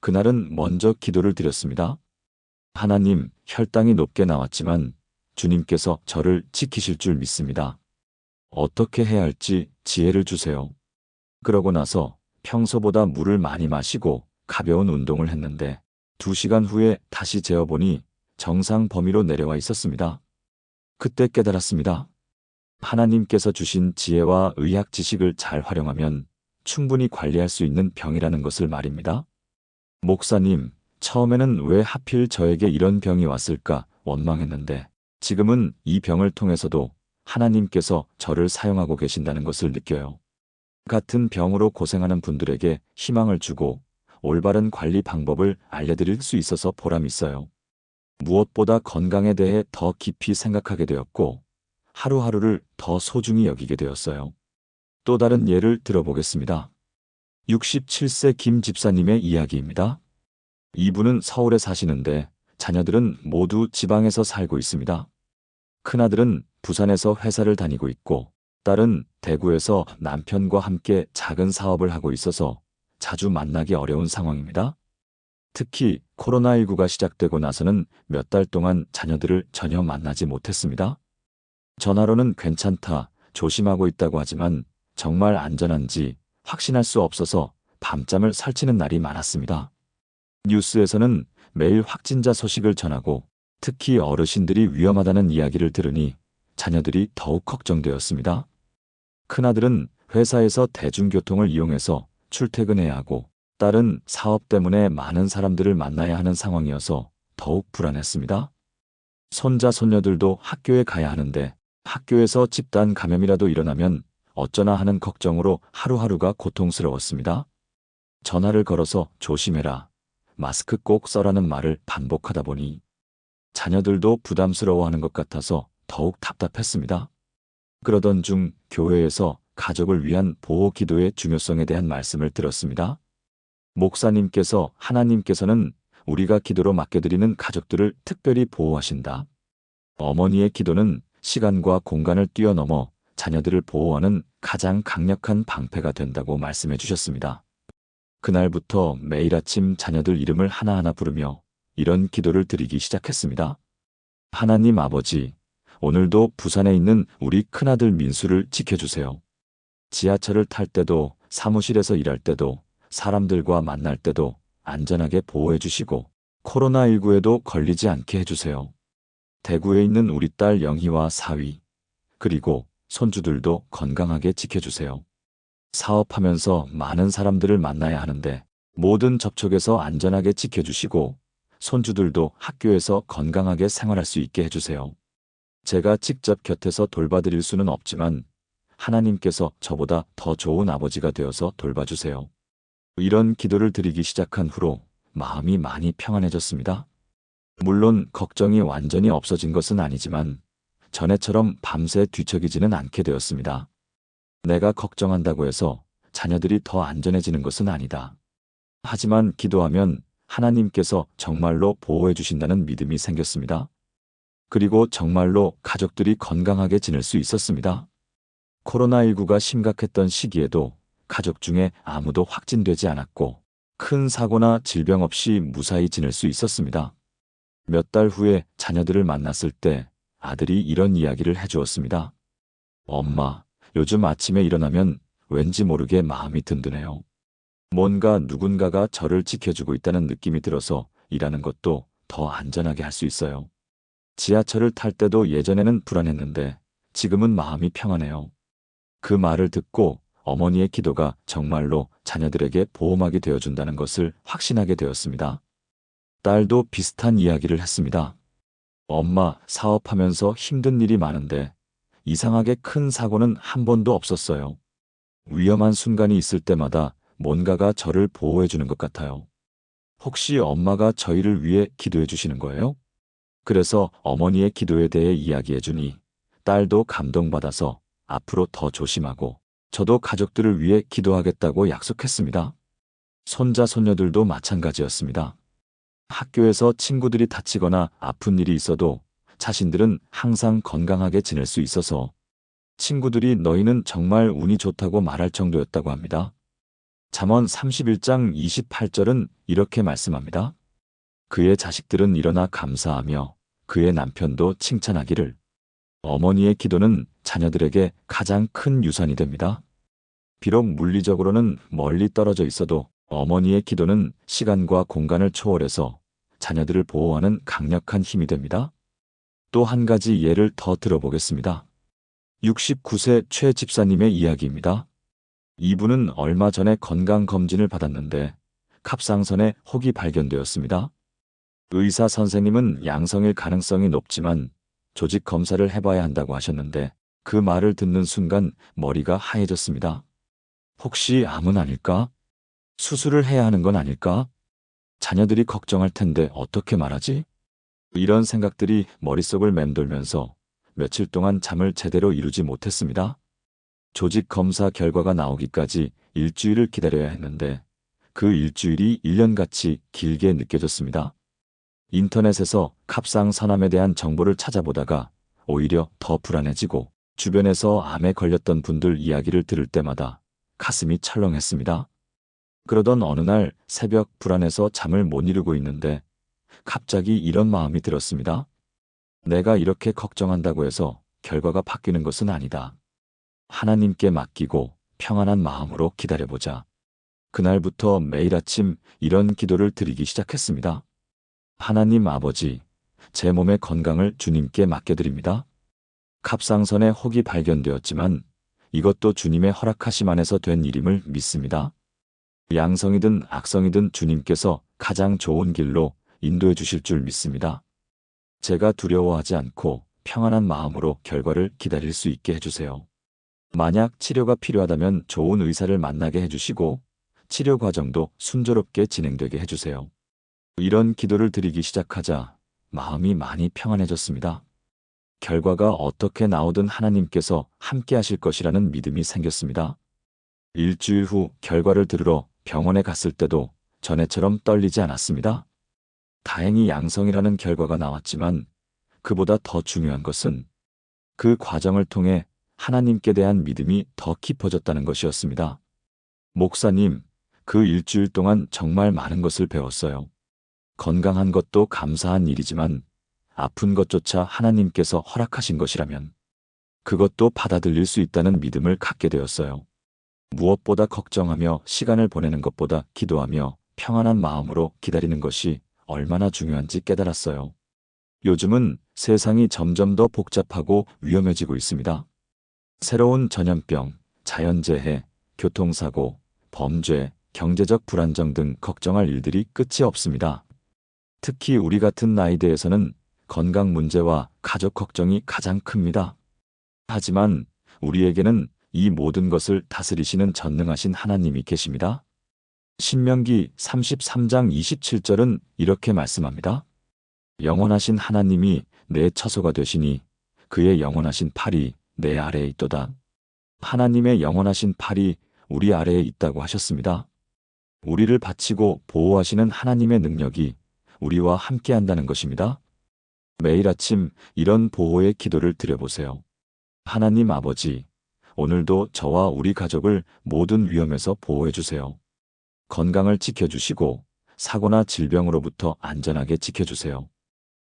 [SPEAKER 1] 그날은 먼저 기도를 드렸습니다. 하나님, 혈당이 높게 나왔지만 주님께서 저를 지키실 줄 믿습니다. 어떻게 해야 할지 지혜를 주세요. 그러고 나서 평소보다 물을 많이 마시고 가벼운 운동을 했는데 2시간 후에 다시 재어보니 정상 범위로 내려와 있었습니다. 그때 깨달았습니다. 하나님께서 주신 지혜와 의학 지식을 잘 활용하면 충분히 관리할 수 있는 병이라는 것을 말입니다. 목사님, 처음에는 왜 하필 저에게 이런 병이 왔을까 원망했는데 지금은 이 병을 통해서도 하나님께서 저를 사용하고 계신다는 것을 느껴요. 같은 병으로 고생하는 분들에게 희망을 주고 올바른 관리 방법을 알려드릴 수 있어서 보람 있어요. 무엇보다 건강에 대해 더 깊이 생각하게 되었고 하루하루를 더 소중히 여기게 되었어요. 또 다른 예를 들어보겠습니다. 67세 김 집사님의 이야기입니다. 이분은 서울에 사시는데 자녀들은 모두 지방에서 살고 있습니다. 큰아들은 부산에서 회사를 다니고 있고 딸은 대구에서 남편과 함께 작은 사업을 하고 있어서 자주 만나기 어려운 상황입니다. 특히 코로나19가 시작되고 나서는 몇 달 동안 자녀들을 전혀 만나지 못했습니다. 전화로는 괜찮다, 조심하고 있다고 하지만 정말 안전한지 확신할 수 없어서 밤잠을 설치는 날이 많았습니다. 뉴스에서는 매일 확진자 소식을 전하고 특히 어르신들이 위험하다는 이야기를 들으니 자녀들이 더욱 걱정되었습니다. 큰아들은 회사에서 대중교통을 이용해서 출퇴근해야 하고 딸은 사업 때문에 많은 사람들을 만나야 하는 상황이어서 더욱 불안했습니다. 손자, 손녀들도 학교에 가야 하는데 학교에서 집단 감염이라도 일어나면 어쩌나 하는 걱정으로 하루하루가 고통스러웠습니다. 전화를 걸어서 조심해라, 마스크 꼭 써라는 말을 반복하다 보니 자녀들도 부담스러워하는 것 같아서 더욱 답답했습니다. 그러던 중 교회에서 가족을 위한 보호 기도의 중요성에 대한 말씀을 들었습니다. 목사님께서 하나님께서는 우리가 기도로 맡겨드리는 가족들을 특별히 보호하신다. 어머니의 기도는 시간과 공간을 뛰어넘어 자녀들을 보호하는 가장 강력한 방패가 된다고 말씀해 주셨습니다. 그날부터 매일 아침 자녀들 이름을 하나하나 부르며 이런 기도를 드리기 시작했습니다. 하나님 아버지, 오늘도 부산에 있는 우리 큰아들 민수를 지켜주세요. 지하철을 탈 때도 사무실에서 일할 때도 사람들과 만날 때도 안전하게 보호해 주시고 코로나19에도 걸리지 않게 해주세요. 대구에 있는 우리 딸 영희와 사위, 그리고 손주들도 건강하게 지켜주세요. 사업하면서 많은 사람들을 만나야 하는데 모든 접촉에서 안전하게 지켜주시고 손주들도 학교에서 건강하게 생활할 수 있게 해주세요. 제가 직접 곁에서 돌봐드릴 수는 없지만 하나님께서 저보다 더 좋은 아버지가 되어서 돌봐주세요. 이런 기도를 드리기 시작한 후로 마음이 많이 평안해졌습니다. 물론 걱정이 완전히 없어진 것은 아니지만 전에처럼 밤새 뒤척이지는 않게 되었습니다. 내가 걱정한다고 해서 자녀들이 더 안전해지는 것은 아니다. 하지만 기도하면 하나님께서 정말로 보호해 주신다는 믿음이 생겼습니다. 그리고 정말로 가족들이 건강하게 지낼 수 있었습니다. 코로나19가 심각했던 시기에도 가족 중에 아무도 확진되지 않았고 큰 사고나 질병 없이 무사히 지낼 수 있었습니다. 몇 달 후에 자녀들을 만났을 때 아들이 이런 이야기를 해주었습니다. 엄마, 요즘 아침에 일어나면 왠지 모르게 마음이 든든해요. 뭔가 누군가가 저를 지켜주고 있다는 느낌이 들어서 일하는 것도 더 안전하게 할 수 있어요. 지하철을 탈 때도 예전에는 불안했는데 지금은 마음이 평안해요. 그 말을 듣고 어머니의 기도가 정말로 자녀들에게 보호막이 되어준다는 것을 확신하게 되었습니다. 딸도 비슷한 이야기를 했습니다. 엄마, 사업하면서 힘든 일이 많은데 이상하게 큰 사고는 한 번도 없었어요. 위험한 순간이 있을 때마다 뭔가가 저를 보호해 주는 것 같아요. 혹시 엄마가 저희를 위해 기도해 주시는 거예요? 그래서 어머니의 기도에 대해 이야기해 주니 딸도 감동받아서 앞으로 더 조심하고 저도 가족들을 위해 기도하겠다고 약속했습니다. 손자, 손녀들도 마찬가지였습니다. 학교에서 친구들이 다치거나 아픈 일이 있어도 자신들은 항상 건강하게 지낼 수 있어서 친구들이 너희는 정말 운이 좋다고 말할 정도였다고 합니다. 잠언 31장 28절은 이렇게 말씀합니다. 그의 자식들은 일어나 감사하며 그의 남편도 칭찬하기를. 어머니의 기도는 자녀들에게 가장 큰 유산이 됩니다. 비록 물리적으로는 멀리 떨어져 있어도 어머니의 기도는 시간과 공간을 초월해서 자녀들을 보호하는 강력한 힘이 됩니다. 또 한 가지 예를 더 들어보겠습니다. 69세 최 집사님의 이야기입니다. 이분은 얼마 전에 건강검진을 받았는데 갑상선에 혹이 발견되었습니다. 의사 선생님은 양성일 가능성이 높지만 조직 검사를 해봐야 한다고 하셨는데 그 말을 듣는 순간 머리가 하얘졌습니다. 혹시 암은 아닐까? 수술을 해야 하는 건 아닐까? 자녀들이 걱정할 텐데 어떻게 말하지? 이런 생각들이 머릿속을 맴돌면서 며칠 동안 잠을 제대로 이루지 못했습니다. 조직 검사 결과가 나오기까지 일주일을 기다려야 했는데 그 일주일이 1년같이 길게 느껴졌습니다. 인터넷에서 갑상선암에 대한 정보를 찾아보다가 오히려 더 불안해지고 주변에서 암에 걸렸던 분들 이야기를 들을 때마다 가슴이 철렁했습니다. 그러던 어느 날 새벽 불안해서 잠을 못 이루고 있는데 갑자기 이런 마음이 들었습니다. 내가 이렇게 걱정한다고 해서 결과가 바뀌는 것은 아니다. 하나님께 맡기고 평안한 마음으로 기다려보자. 그날부터 매일 아침 이런 기도를 드리기 시작했습니다. 하나님 아버지, 제 몸의 건강을 주님께 맡겨드립니다. 갑상선에 혹이 발견되었지만 이것도 주님의 허락하심 안에서 된 일임을 믿습니다. 양성이든 악성이든 주님께서 가장 좋은 길로 인도해 주실 줄 믿습니다. 제가 두려워하지 않고 평안한 마음으로 결과를 기다릴 수 있게 해주세요. 만약 치료가 필요하다면 좋은 의사를 만나게 해주시고 치료 과정도 순조롭게 진행되게 해주세요. 이런 기도를 드리기 시작하자 마음이 많이 평안해졌습니다. 결과가 어떻게 나오든 하나님께서 함께 하실 것이라는 믿음이 생겼습니다. 일주일 후 결과를 들으러 병원에 갔을 때도 전에처럼 떨리지 않았습니다. 다행히 양성이라는 결과가 나왔지만 그보다 더 중요한 것은 그 과정을 통해 하나님께 대한 믿음이 더 깊어졌다는 것이었습니다. 목사님, 그 일주일 동안 정말 많은 것을 배웠어요. 건강한 것도 감사한 일이지만 아픈 것조차 하나님께서 허락하신 것이라면 그것도 받아들일 수 있다는 믿음을 갖게 되었어요. 무엇보다 걱정하며 시간을 보내는 것보다 기도하며 평안한 마음으로 기다리는 것이 얼마나 중요한지 깨달았어요. 요즘은 세상이 점점 더 복잡하고 위험해지고 있습니다. 새로운 전염병, 자연재해, 교통사고, 범죄, 경제적 불안정 등 걱정할 일들이 끝이 없습니다. 특히 우리 같은 나이대에서는 건강 문제와 가족 걱정이 가장 큽니다. 하지만 우리에게는 이 모든 것을 다스리시는 전능하신 하나님이 계십니다. 신명기 33장 27절은 이렇게 말씀합니다. 영원하신 하나님이 내 처소가 되시니 그의 영원하신 팔이 내 아래에 있도다. 하나님의 영원하신 팔이 우리 아래에 있다고 하셨습니다. 우리를 바치고 보호하시는 하나님의 능력이 우리와 함께 한다는 것입니다. 매일 아침 이런 보호의 기도를 드려보세요. 하나님 아버지, 오늘도 저와 우리 가족을 모든 위험에서 보호해 주세요. 건강을 지켜주시고 사고나 질병으로부터 안전하게 지켜주세요.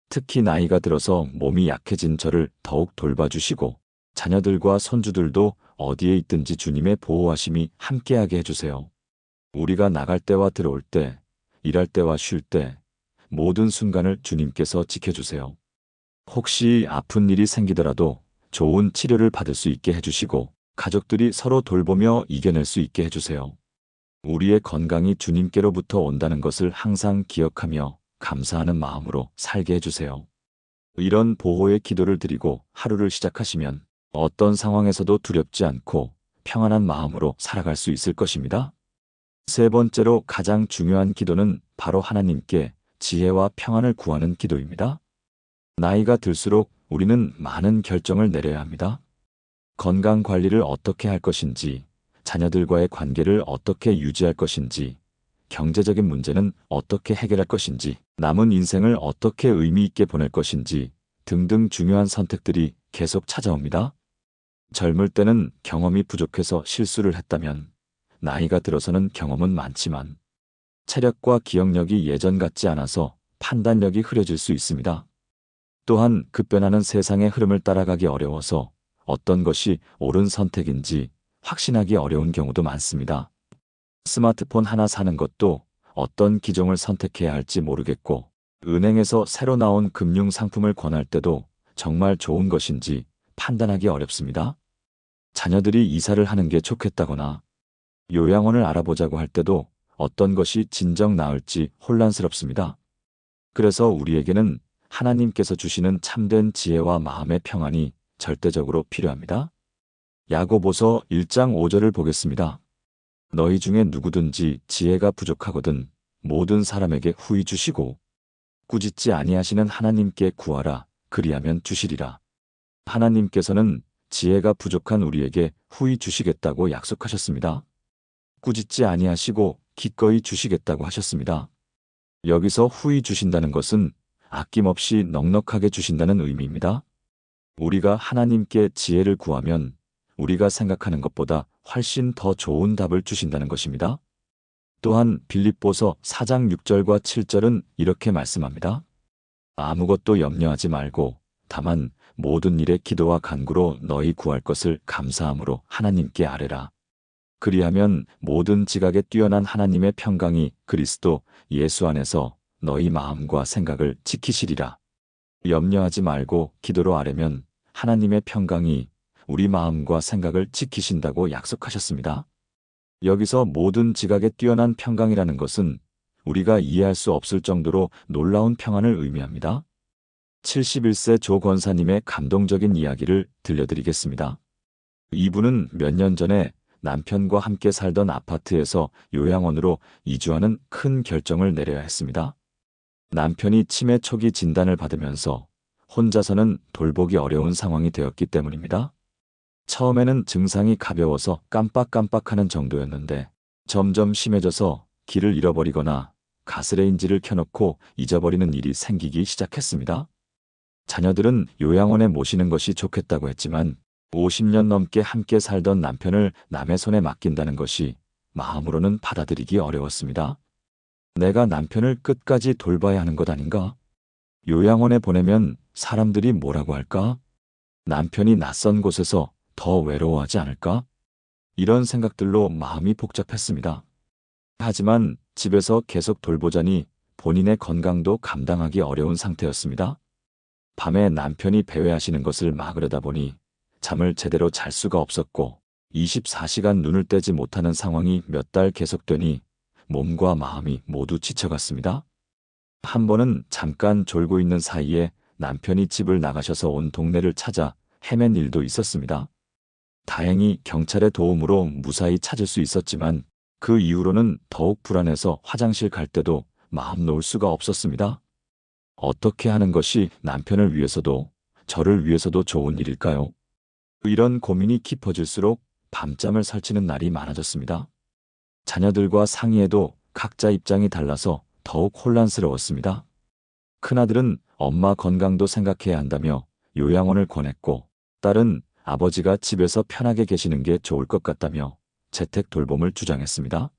[SPEAKER 1] 특히 나이가 들어서 몸이 약해진 저를 더욱 돌봐주시고 자녀들과 손주들도 어디에 있든지 주님의 보호하심이 함께하게 해주세요. 우리가 나갈 때와 들어올 때, 일할 때와 쉴 때 모든 순간을 주님께서 지켜주세요. 혹시 아픈 일이 생기더라도 좋은 치료를 받을 수 있게 해주시고 가족들이 서로 돌보며 이겨낼 수 있게 해주세요. 우리의 건강이 주님께로부터 온다는 것을 항상 기억하며 감사하는 마음으로 살게 해주세요. 이런 보호의 기도를 드리고 하루를 시작하시면 어떤 상황에서도 두렵지 않고 평안한 마음으로 살아갈 수 있을 것입니다. 세 번째로 가장 중요한 기도는 바로 하나님께 지혜와 평안을 구하는 기도입니다. 나이가 들수록 우리는 많은 결정을 내려야 합니다. 건강 관리를 어떻게 할 것인지, 자녀들과의 관계를 어떻게 유지할 것인지, 경제적인 문제는 어떻게 해결할 것인지, 남은 인생을 어떻게 의미 있게 보낼 것인지 등등 중요한 선택들이 계속 찾아옵니다. 젊을 때는 경험이 부족해서 실수를 했다면 나이가 들어서는 경험은 많지만 체력과 기억력이 예전 같지 않아서 판단력이 흐려질 수 있습니다. 또한 급변하는 세상의 흐름을 따라가기 어려워서 어떤 것이 옳은 선택인지 확신하기 어려운 경우도 많습니다. 스마트폰 하나 사는 것도 어떤 기종을 선택해야 할지 모르겠고, 은행에서 새로 나온 금융 상품을 권할 때도 정말 좋은 것인지 판단하기 어렵습니다. 자녀들이 이사를 하는 게 좋겠다거나 요양원을 알아보자고 할 때도 어떤 것이 진정 나을지 혼란스럽습니다. 그래서 우리에게는 하나님께서 주시는 참된 지혜와 마음의 평안이 절대적으로 필요합니다. 야고보서 1장 5절을 보겠습니다. 너희 중에 누구든지 지혜가 부족하거든 모든 사람에게 후히 주시고 꾸짖지 아니하시는 하나님께 구하라 그리하면 주시리라. 하나님께서는 지혜가 부족한 우리에게 후히 주시겠다고 약속하셨습니다. 꾸짖지 아니하시고 기꺼이 주시겠다고 하셨습니다. 여기서 후히 주신다는 것은 아낌없이 넉넉하게 주신다는 의미입니다. 우리가 하나님께 지혜를 구하면 우리가 생각하는 것보다 훨씬 더 좋은 답을 주신다는 것입니다. 또한 빌립보서 4장 6절과 7절은 이렇게 말씀합니다. 아무것도 염려하지 말고 다만 모든 일에 기도와 간구로 너희 구할 것을 감사함으로 하나님께 아뢰라. 그리하면 모든 지각에 뛰어난 하나님의 평강이 그리스도 예수 안에서 너희 마음과 생각을 지키시리라. 염려하지 말고 기도로 아뢰면 하나님의 평강이 우리 마음과 생각을 지키신다고 약속하셨습니다. 여기서 모든 지각에 뛰어난 평강이라는 것은 우리가 이해할 수 없을 정도로 놀라운 평안을 의미합니다. 71세 조 권사님의 감동적인 이야기를 들려드리겠습니다. 이분은 몇 년 전에 남편과 함께 살던 아파트에서 요양원으로 이주하는 큰 결정을 내려야 했습니다. 남편이 치매 초기 진단을 받으면서 혼자서는 돌보기 어려운 상황이 되었기 때문입니다. 처음에는 증상이 가벼워서 깜빡깜빡하는 정도였는데 점점 심해져서 길을 잃어버리거나 가스레인지를 켜놓고 잊어버리는 일이 생기기 시작했습니다. 자녀들은 요양원에 모시는 것이 좋겠다고 했지만 50년 넘게 함께 살던 남편을 남의 손에 맡긴다는 것이 마음으로는 받아들이기 어려웠습니다. 내가 남편을 끝까지 돌봐야 하는 것 아닌가? 요양원에 보내면 사람들이 뭐라고 할까? 남편이 낯선 곳에서 더 외로워하지 않을까? 이런 생각들로 마음이 복잡했습니다. 하지만 집에서 계속 돌보자니 본인의 건강도 감당하기 어려운 상태였습니다. 밤에 남편이 배회하시는 것을 막으려다 보니 잠을 제대로 잘 수가 없었고 24시간 눈을 떼지 못하는 상황이 몇 달 계속되니 몸과 마음이 모두 지쳐갔습니다. 한 번은 잠깐 졸고 있는 사이에 남편이 집을 나가셔서 온 동네를 찾아 헤맨 일도 있었습니다. 다행히 경찰의 도움으로 무사히 찾을 수 있었지만 그 이후로는 더욱 불안해서 화장실 갈 때도 마음 놓을 수가 없었습니다. 어떻게 하는 것이 남편을 위해서도 저를 위해서도 좋은 일일까요? 이런 고민이 깊어질수록 밤잠을 설치는 날이 많아졌습니다. 자녀들과 상의해도 각자 입장이 달라서 더욱 혼란스러웠습니다. 큰아들은 엄마 건강도 생각해야 한다며 요양원을 권했고 딸은 아버지가 집에서 편하게 계시는 게 좋을 것 같다며 재택 돌봄을 주장했습니다.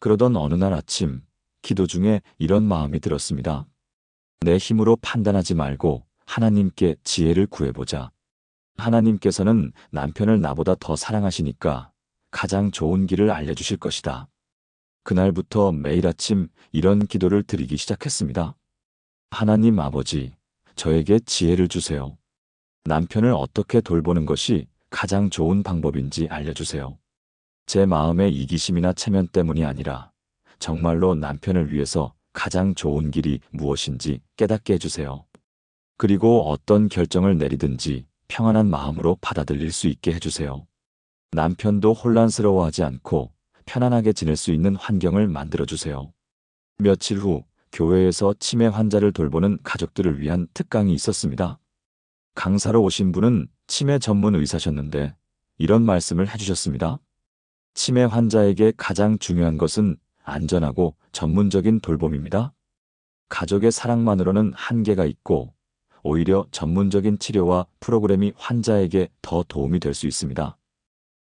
[SPEAKER 1] 그러던 어느 날 아침 기도 중에 이런 마음이 들었습니다. 내 힘으로 판단하지 말고 하나님께 지혜를 구해보자. 하나님께서는 남편을 나보다 더 사랑하시니까 가장 좋은 길을 알려주실 것이다. 그날부터 매일 아침 이런 기도를 드리기 시작했습니다. 하나님 아버지, 저에게 지혜를 주세요. 남편을 어떻게 돌보는 것이 가장 좋은 방법인지 알려주세요. 제 마음의 이기심이나 체면 때문이 아니라 정말로 남편을 위해서 가장 좋은 길이 무엇인지 깨닫게 해주세요. 그리고 어떤 결정을 내리든지 평안한 마음으로 받아들일 수 있게 해주세요. 남편도 혼란스러워하지 않고 편안하게 지낼 수 있는 환경을 만들어주세요. 며칠 후 교회에서 치매 환자를 돌보는 가족들을 위한 특강이 있었습니다. 강사로 오신 분은 치매 전문 의사셨는데 이런 말씀을 해주셨습니다. 치매 환자에게 가장 중요한 것은 안전하고 전문적인 돌봄입니다. 가족의 사랑만으로는 한계가 있고 오히려 전문적인 치료와 프로그램이 환자에게 더 도움이 될 수 있습니다.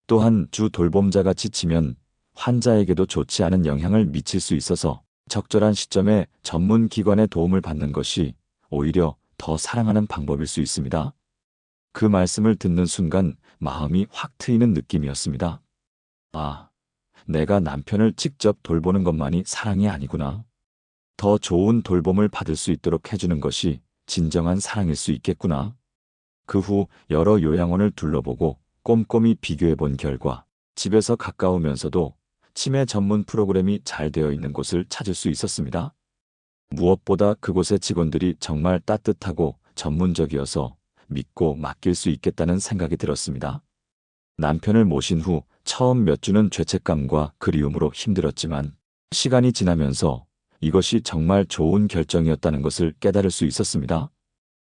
[SPEAKER 1] 또한 주 돌봄자가 지치면 환자에게도 좋지 않은 영향을 미칠 수 있어서 적절한 시점에 전문 기관의 도움을 받는 것이 오히려 더 사랑하는 방법일 수 있습니다. 그 말씀을 듣는 순간 마음이 확 트이는 느낌이었습니다. 아, 내가 남편을 직접 돌보는 것만이 사랑이 아니구나. 더 좋은 돌봄을 받을 수 있도록 해주는 것이 진정한 사랑일 수 있겠구나. 그 후 여러 요양원을 둘러보고 꼼꼼히 비교해 본 결과 집에서 가까우면서도 치매 전문 프로그램이 잘 되어 있는 곳을 찾을 수 있었습니다. 무엇보다 그곳의 직원들이 정말 따뜻하고 전문적이어서 믿고 맡길 수 있겠다는 생각이 들었습니다. 남편을 모신 후 처음 몇 주는 죄책감과 그리움으로 힘들었지만 시간이 지나면서 이것이 정말 좋은 결정이었다는 것을 깨달을 수 있었습니다.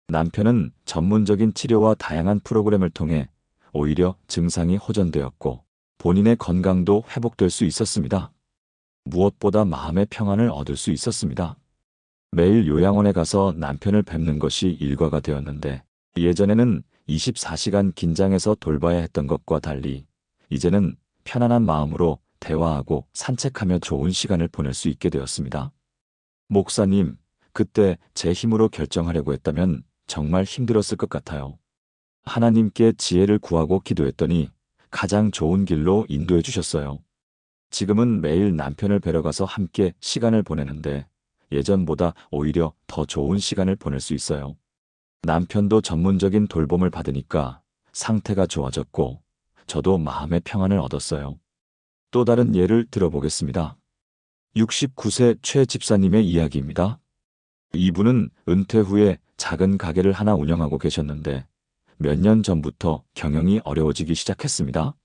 [SPEAKER 1] 남편은 전문적인 치료와 다양한 프로그램을 통해 오히려 증상이 호전되었고 본인의 건강도 회복될 수 있었습니다. 무엇보다 마음의 평안을 얻을 수 있었습니다. 매일 요양원에 가서 남편을 뵙는 것이 일과가 되었는데 예전에는 24시간 긴장해서 돌봐야 했던 것과 달리 이제는 편안한 마음으로 대화하고 산책하며 좋은 시간을 보낼 수 있게 되었습니다. 목사님, 그때 제 힘으로 결정하려고 했다면 정말 힘들었을 것 같아요. 하나님께 지혜를 구하고 기도했더니 가장 좋은 길로 인도해 주셨어요. 지금은 매일 남편을 뵈러 가서 함께 시간을 보내는데 예전보다 오히려 더 좋은 시간을 보낼 수 있어요. 남편도 전문적인 돌봄을 받으니까 상태가 좋아졌고 저도 마음의 평안을 얻었어요. 또 다른 예를 들어보겠습니다. 69세 최 집사님의 이야기입니다. 이분은 은퇴 후에 작은 가게를 하나 운영하고 계셨는데 몇 년 전부터 경영이 어려워지기 시작했습니다.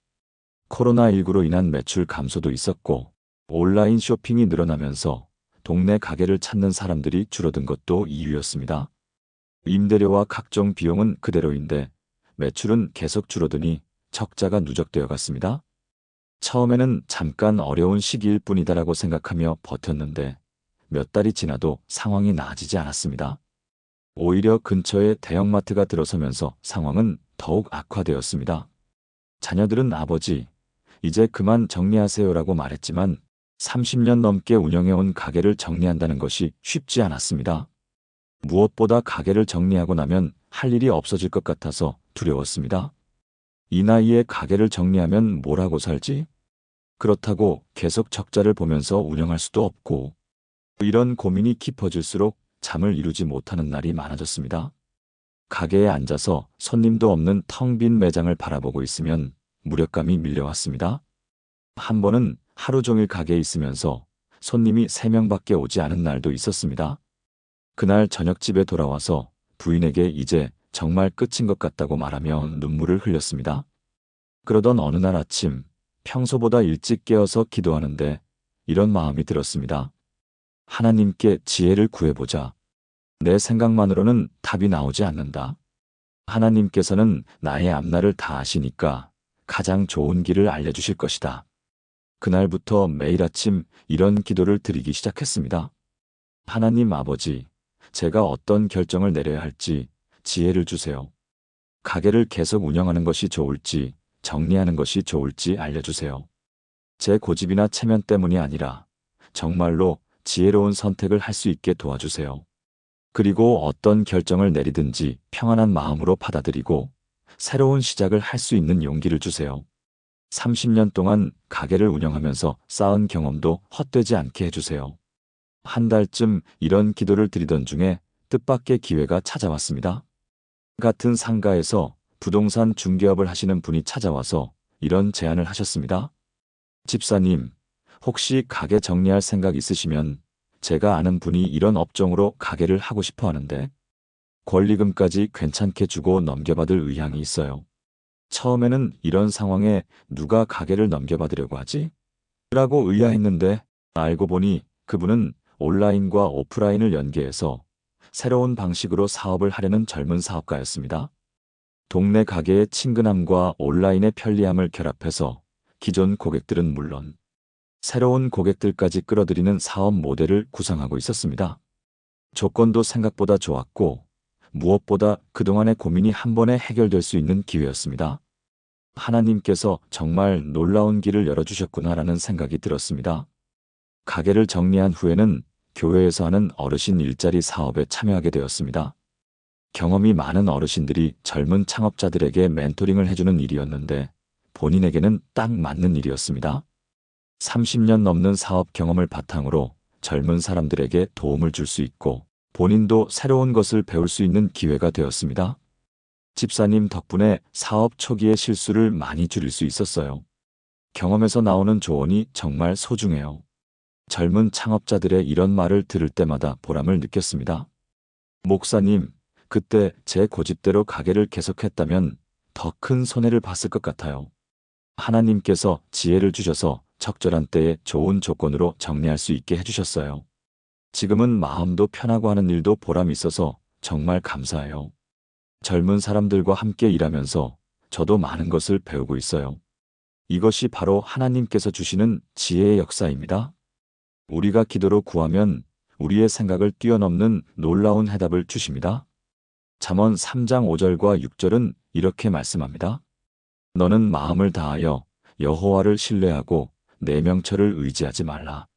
[SPEAKER 1] 코로나19로 인한 매출 감소도 있었고 온라인 쇼핑이 늘어나면서 동네 가게를 찾는 사람들이 줄어든 것도 이유였습니다. 임대료와 각종 비용은 그대로인데 매출은 계속 줄어드니 적자가 누적되어 갔습니다. 처음에는 잠깐 어려운 시기일 뿐이다라고 생각하며 버텼는데 몇 달이 지나도 상황이 나아지지 않았습니다. 오히려 근처에 대형마트가 들어서면서 상황은 더욱 악화되었습니다. 자녀들은 아버지, 이제 그만 정리하세요라고 말했지만 30년 넘게 운영해온 가게를 정리한다는 것이 쉽지 않았습니다. 무엇보다 가게를 정리하고 나면 할 일이 없어질 것 같아서 두려웠습니다. 이 나이에 가게를 정리하면 뭘 하고 살지? 그렇다고 계속 적자를 보면서 운영할 수도 없고 이런 고민이 깊어질수록 잠을 이루지 못하는 날이 많아졌습니다. 가게에 앉아서 손님도 없는 텅 빈 매장을 바라보고 있으면 무력감이 밀려왔습니다. 한 번은 하루 종일 가게에 있으면서 손님이 3명밖에 오지 않은 날도 있었습니다. 그날 저녁 집에 돌아와서 부인에게 이제 정말 끝인 것 같다고 말하며 눈물을 흘렸습니다. 그러던 어느 날 아침 평소보다 일찍 깨어서 기도하는데 이런 마음이 들었습니다. 하나님께 지혜를 구해보자. 내 생각만으로는 답이 나오지 않는다. 하나님께서는 나의 앞날을 다 아시니까 가장 좋은 길을 알려주실 것이다. 그날부터 매일 아침 이런 기도를 드리기 시작했습니다. 하나님 아버지, 제가 어떤 결정을 내려야 할지 지혜를 주세요. 가게를 계속 운영하는 것이 좋을지 정리하는 것이 좋을지 알려주세요. 제 고집이나 체면 때문이 아니라 정말로 지혜로운 선택을 할 수 있게 도와주세요. 그리고 어떤 결정을 내리든지 평안한 마음으로 받아들이고 새로운 시작을 할 수 있는 용기를 주세요. 30년 동안 가게를 운영하면서 쌓은 경험도 헛되지 않게 해주세요. 한 달쯤 이런 기도를 드리던 중에 뜻밖의 기회가 찾아왔습니다. 같은 상가에서 부동산 중개업을 하시는 분이 찾아와서 이런 제안을 하셨습니다. 집사님, 혹시 가게 정리할 생각 있으시면 제가 아는 분이 이런 업종으로 가게를 하고 싶어 하는데 권리금까지 괜찮게 주고 넘겨받을 의향이 있어요. 처음에는 이런 상황에 누가 가게를 넘겨받으려고 하지? 라고 의아했는데 알고 보니 그분은 온라인과 오프라인을 연계해서 새로운 방식으로 사업을 하려는 젊은 사업가였습니다. 동네 가게의 친근함과 온라인의 편리함을 결합해서 기존 고객들은 물론 새로운 고객들까지 끌어들이는 사업 모델을 구상하고 있었습니다. 조건도 생각보다 좋았고 무엇보다 그동안의 고민이 한 번에 해결될 수 있는 기회였습니다. 하나님께서 정말 놀라운 길을 열어주셨구나라는 생각이 들었습니다. 가게를 정리한 후에는 교회에서 하는 어르신 일자리 사업에 참여하게 되었습니다. 경험이 많은 어르신들이 젊은 창업자들에게 멘토링을 해주는 일이었는데 본인에게는 딱 맞는 일이었습니다. 30년 넘는 사업 경험을 바탕으로 젊은 사람들에게 도움을 줄 수 있고 본인도 새로운 것을 배울 수 있는 기회가 되었습니다. 집사님 덕분에 사업 초기의 실수를 많이 줄일 수 있었어요. 경험에서 나오는 조언이 정말 소중해요. 젊은 창업자들의 이런 말을 들을 때마다 보람을 느꼈습니다. 목사님, 그때 제 고집대로 가게를 계속했다면 더 큰 손해를 봤을 것 같아요. 하나님께서 지혜를 주셔서 적절한 때에 좋은 조건으로 정리할 수 있게 해주셨어요. 지금은 마음도 편하고 하는 일도 보람이 있어서 정말 감사해요. 젊은 사람들과 함께 일하면서 저도 많은 것을 배우고 있어요. 이것이 바로 하나님께서 주시는 지혜의 역사입니다. 우리가 기도로 구하면 우리의 생각을 뛰어넘는 놀라운 해답을 주십니다. 잠언 3장 5절과 6절은 이렇게 말씀합니다. 너는 마음을 다하여 여호와를 신뢰하고 내 명철을 의지하지 말라.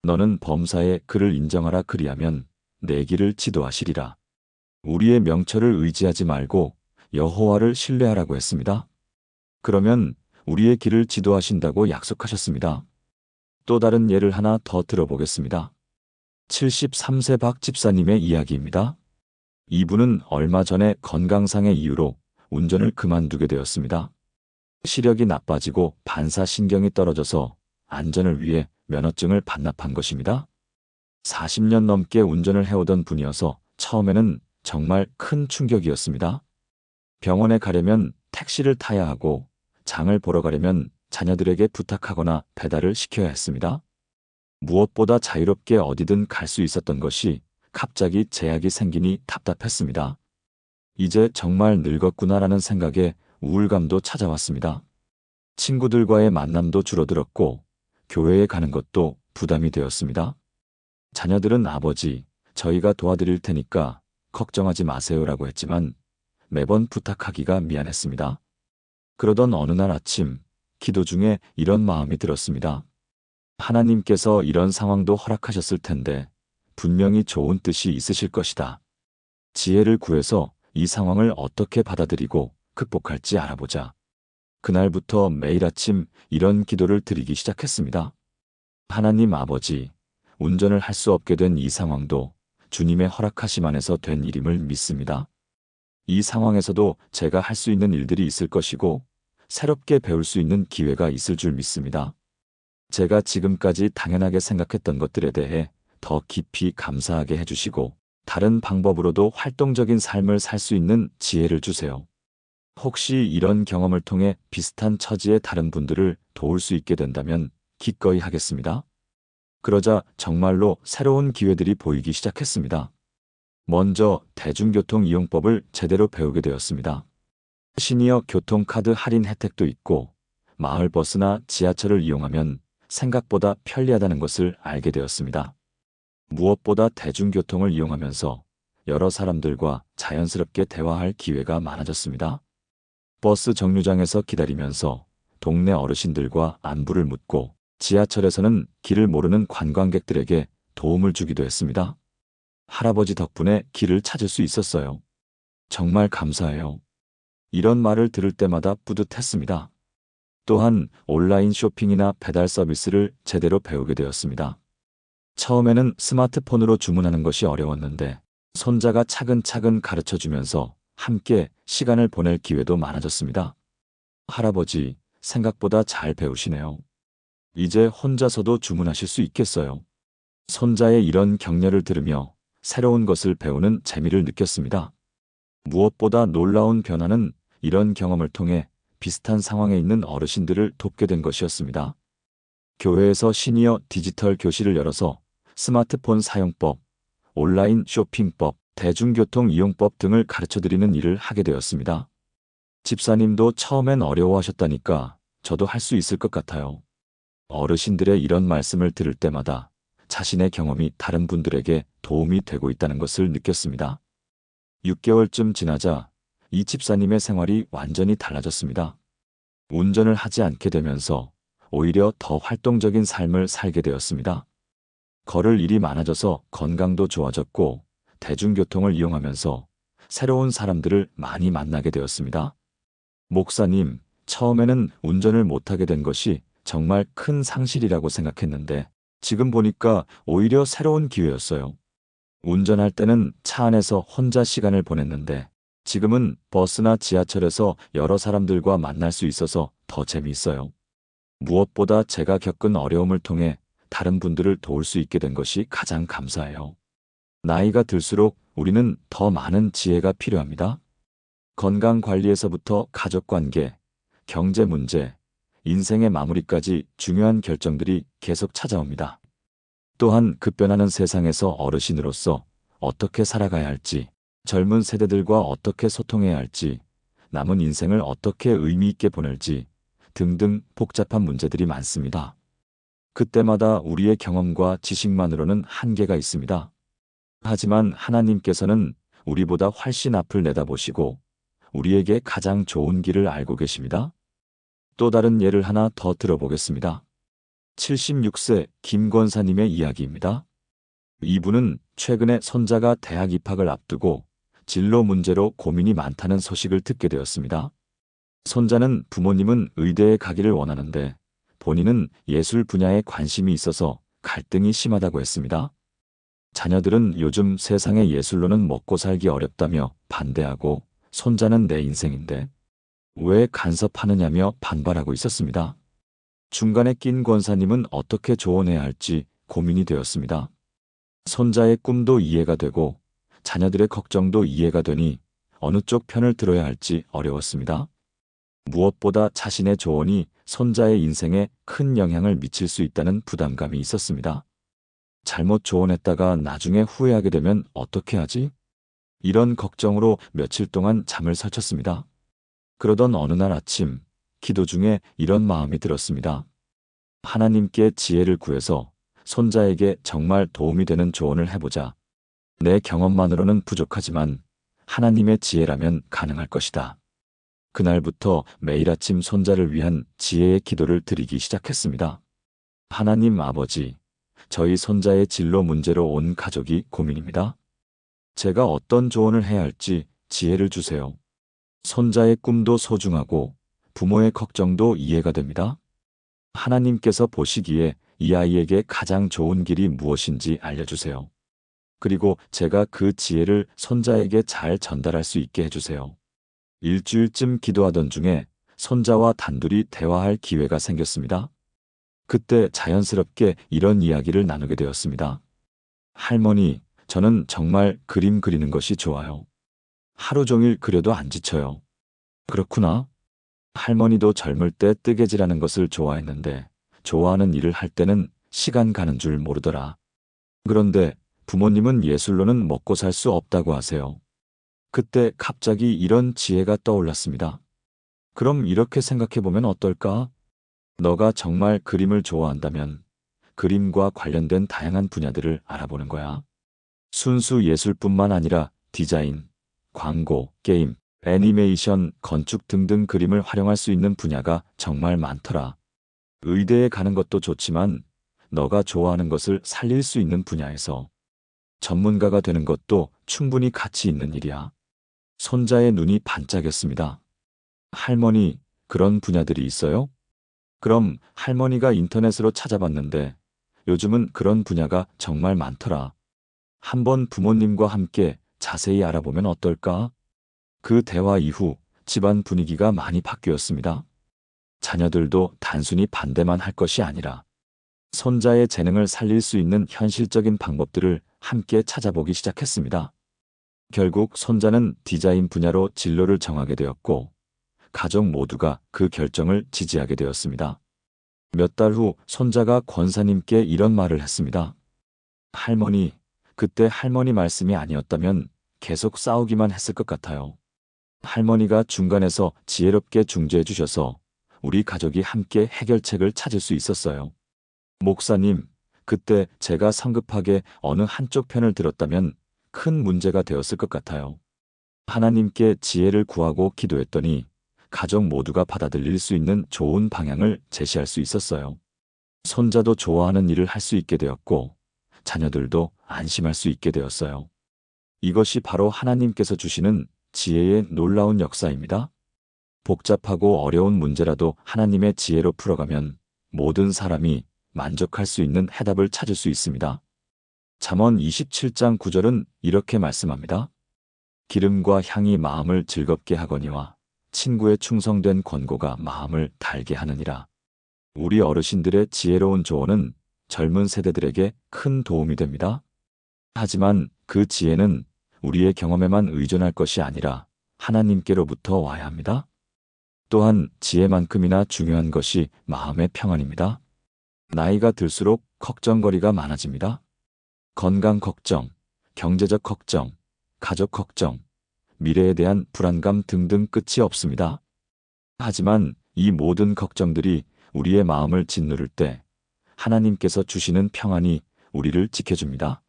[SPEAKER 1] 너는 범사에 그를 인정하라. 그리하면 내 길을 지도하시리라. 우리의 명철을 의지하지 말고 여호와를 신뢰하라고 했습니다. 그러면 우리의 길을 지도하신다고 약속하셨습니다. 또 다른 예를 하나 더 들어보겠습니다. 73세 박 집사님의 이야기입니다. 이분은 얼마 전에 건강상의 이유로 운전을 그만두게 되었습니다. 시력이 나빠지고 반사신경이 떨어져서 안전을 위해 면허증을 반납한 것입니다. 40년 넘게 운전을 해오던 분이어서 처음에는 정말 큰 충격이었습니다. 병원에 가려면 택시를 타야 하고 장을 보러 가려면 자녀들에게 부탁하거나 배달을 시켜야 했습니다. 무엇보다 자유롭게 어디든 갈 수 있었던 것이 갑자기 제약이 생기니 답답했습니다. 이제 정말 늙었구나라는 생각에 우울감도 찾아왔습니다. 친구들과의 만남도 줄어들었고 교회에 가는 것도 부담이 되었습니다. 자녀들은 아버지, 저희가 도와드릴 테니까 걱정하지 마세요라고 했지만 매번 부탁하기가 미안했습니다. 그러던 어느 날 아침 기도 중에 이런 마음이 들었습니다. 하나님께서 이런 상황도 허락하셨을 텐데 분명히 좋은 뜻이 있으실 것이다. 지혜를 구해서 이 상황을 어떻게 받아들이고 극복할지 알아보자. 그날부터 매일 아침 이런 기도를 드리기 시작했습니다. 하나님 아버지, 운전을 할 수 없게 된 이 상황도 주님의 허락하심 안에서 된 일임을 믿습니다. 이 상황에서도 제가 할 수 있는 일들이 있을 것이고 새롭게 배울 수 있는 기회가 있을 줄 믿습니다. 제가 지금까지 당연하게 생각했던 것들에 대해 더 깊이 감사하게 해주시고 다른 방법으로도 활동적인 삶을 살 수 있는 지혜를 주세요. 혹시 이런 경험을 통해 비슷한 처지의 다른 분들을 도울 수 있게 된다면 기꺼이 하겠습니다. 그러자 정말로 새로운 기회들이 보이기 시작했습니다. 먼저 대중교통 이용법을 제대로 배우게 되었습니다. 시니어 교통카드 할인 혜택도 있고 마을버스나 지하철을 이용하면 생각보다 편리하다는 것을 알게 되었습니다. 무엇보다 대중교통을 이용하면서 여러 사람들과 자연스럽게 대화할 기회가 많아졌습니다. 버스 정류장에서 기다리면서 동네 어르신들과 안부를 묻고 지하철에서는 길을 모르는 관광객들에게 도움을 주기도 했습니다. 할아버지 덕분에 길을 찾을 수 있었어요. 정말 감사해요. 이런 말을 들을 때마다 뿌듯했습니다. 또한 온라인 쇼핑이나 배달 서비스를 제대로 배우게 되었습니다. 처음에는 스마트폰으로 주문하는 것이 어려웠는데 손자가 차근차근 가르쳐주면서 함께 시간을 보낼 기회도 많아졌습니다. 할아버지, 생각보다 잘 배우시네요. 이제 혼자서도 주문하실 수 있겠어요. 손자의 이런 격려를 들으며 새로운 것을 배우는 재미를 느꼈습니다. 무엇보다 놀라운 변화는 이런 경험을 통해 비슷한 상황에 있는 어르신들을 돕게 된 것이었습니다. 교회에서 시니어 디지털 교실을 열어서 스마트폰 사용법, 온라인 쇼핑법, 대중교통 이용법 등을 가르쳐드리는 일을 하게 되었습니다. 집사님도 처음엔 어려워하셨다니까 저도 할 수 있을 것 같아요. 어르신들의 이런 말씀을 들을 때마다 자신의 경험이 다른 분들에게 도움이 되고 있다는 것을 느꼈습니다. 6개월쯤 지나자 이 집사님의 생활이 완전히 달라졌습니다. 운전을 하지 않게 되면서 오히려 더 활동적인 삶을 살게 되었습니다. 걸을 일이 많아져서 건강도 좋아졌고 대중교통을 이용하면서 새로운 사람들을 많이 만나게 되었습니다. 목사님, 처음에는 운전을 못하게 된 것이 정말 큰 상실이라고 생각했는데 지금 보니까 오히려 새로운 기회였어요. 운전할 때는 차 안에서 혼자 시간을 보냈는데 지금은 버스나 지하철에서 여러 사람들과 만날 수 있어서 더 재미있어요. 무엇보다 제가 겪은 어려움을 통해 다른 분들을 도울 수 있게 된 것이 가장 감사해요. 나이가 들수록 우리는 더 많은 지혜가 필요합니다. 건강 관리에서부터 가족 관계, 경제 문제, 인생의 마무리까지 중요한 결정들이 계속 찾아옵니다. 또한 급변하는 세상에서 어르신으로서 어떻게 살아가야 할지, 젊은 세대들과 어떻게 소통해야 할지, 남은 인생을 어떻게 의미 있게 보낼지 등등 복잡한 문제들이 많습니다. 그때마다 우리의 경험과 지식만으로는 한계가 있습니다. 하지만 하나님께서는 우리보다 훨씬 앞을 내다보시고 우리에게 가장 좋은 길을 알고 계십니다. 또 다른 예를 하나 더 들어보겠습니다. 76세 김 권사님의 이야기입니다. 이분은 최근에 손자가 대학 입학을 앞두고 진로 문제로 고민이 많다는 소식을 듣게 되었습니다. 손자는 부모님은 의대에 가기를 원하는데 본인은 예술 분야에 관심이 있어서 갈등이 심하다고 했습니다. 자녀들은 요즘 세상의 예술로는 먹고 살기 어렵다며 반대하고 손자는 내 인생인데 왜 간섭하느냐며 반발하고 있었습니다. 중간에 낀 권사님은 어떻게 조언해야 할지 고민이 되었습니다. 손자의 꿈도 이해가 되고 자녀들의 걱정도 이해가 되니 어느 쪽 편을 들어야 할지 어려웠습니다. 무엇보다 자신의 조언이 손자의 인생에 큰 영향을 미칠 수 있다는 부담감이 있었습니다. 잘못 조언했다가 나중에 후회하게 되면 어떻게 하지? 이런 걱정으로 며칠 동안 잠을 설쳤습니다. 그러던 어느 날 아침, 기도 중에 이런 마음이 들었습니다. 하나님께 지혜를 구해서 손자에게 정말 도움이 되는 조언을 해보자. 내 경험만으로는 부족하지만 하나님의 지혜라면 가능할 것이다. 그날부터 매일 아침 손자를 위한 지혜의 기도를 드리기 시작했습니다. 하나님 아버지, 저희 손자의 진로 문제로 온 가족이 고민입니다. 제가 어떤 조언을 해야 할지 지혜를 주세요. 손자의 꿈도 소중하고 부모의 걱정도 이해가 됩니다. 하나님께서 보시기에 이 아이에게 가장 좋은 길이 무엇인지 알려주세요. 그리고 제가 그 지혜를 손자에게 잘 전달할 수 있게 해주세요. 일주일쯤 기도하던 중에 손자와 단둘이 대화할 기회가 생겼습니다. 그때 자연스럽게 이런 이야기를 나누게 되었습니다. 할머니, 저는 정말 그림 그리는 것이 좋아요. 하루 종일 그려도 안 지쳐요. 그렇구나. 할머니도 젊을 때 뜨개질하는 것을 좋아했는데 좋아하는 일을 할 때는 시간 가는 줄 모르더라. 그런데 부모님은 예술로는 먹고 살 수 없다고 하세요. 그때 갑자기 이런 지혜가 떠올랐습니다. 그럼 이렇게 생각해보면 어떨까? 너가 정말 그림을 좋아한다면 그림과 관련된 다양한 분야들을 알아보는 거야. 순수 예술뿐만 아니라 디자인, 광고, 게임, 애니메이션, 건축 등등 그림을 활용할 수 있는 분야가 정말 많더라. 의대에 가는 것도 좋지만 너가 좋아하는 것을 살릴 수 있는 분야에서 전문가가 되는 것도 충분히 가치 있는 일이야. 손자의 눈이 반짝였습니다. 할머니, 그런 분야들이 있어요? 그럼 할머니가 인터넷으로 찾아봤는데 요즘은 그런 분야가 정말 많더라. 한번 부모님과 함께 자세히 알아보면 어떨까? 그 대화 이후 집안 분위기가 많이 바뀌었습니다. 자녀들도 단순히 반대만 할 것이 아니라 손자의 재능을 살릴 수 있는 현실적인 방법들을 함께 찾아보기 시작했습니다. 결국 손자는 디자인 분야로 진로를 정하게 되었고 가족 모두가 그 결정을 지지하게 되었습니다. 몇 달 후 손자가 권사님께 이런 말을 했습니다. 할머니, 그때 할머니 말씀이 아니었다면 계속 싸우기만 했을 것 같아요. 할머니가 중간에서 지혜롭게 중재해 주셔서 우리 가족이 함께 해결책을 찾을 수 있었어요. 목사님, 그때 제가 성급하게 어느 한쪽 편을 들었다면 큰 문제가 되었을 것 같아요. 하나님께 지혜를 구하고 기도했더니 가족 모두가 받아들일 수 있는 좋은 방향을 제시할 수 있었어요. 손자도 좋아하는 일을 할 수 있게 되었고 자녀들도 안심할 수 있게 되었어요. 이것이 바로 하나님께서 주시는 지혜의 놀라운 역사입니다. 복잡하고 어려운 문제라도 하나님의 지혜로 풀어가면 모든 사람이 만족할 수 있는 해답을 찾을 수 있습니다. 잠언 27장 9절은 이렇게 말씀합니다. 기름과 향이 마음을 즐겁게 하거니와 친구의 충성된 권고가 마음을 달게 하느니라. 우리 어르신들의 지혜로운 조언은 젊은 세대들에게 큰 도움이 됩니다. 하지만 그 지혜는 우리의 경험에만 의존할 것이 아니라 하나님께로부터 와야 합니다. 또한 지혜만큼이나 중요한 것이 마음의 평안입니다. 나이가 들수록 걱정거리가 많아집니다. 건강 걱정, 경제적 걱정, 가족 걱정, 미래에 대한 불안감 등등 끝이 없습니다. 하지만 이 모든 걱정들이 우리의 마음을 짓누를 때 하나님께서 주시는 평안이 우리를 지켜줍니다.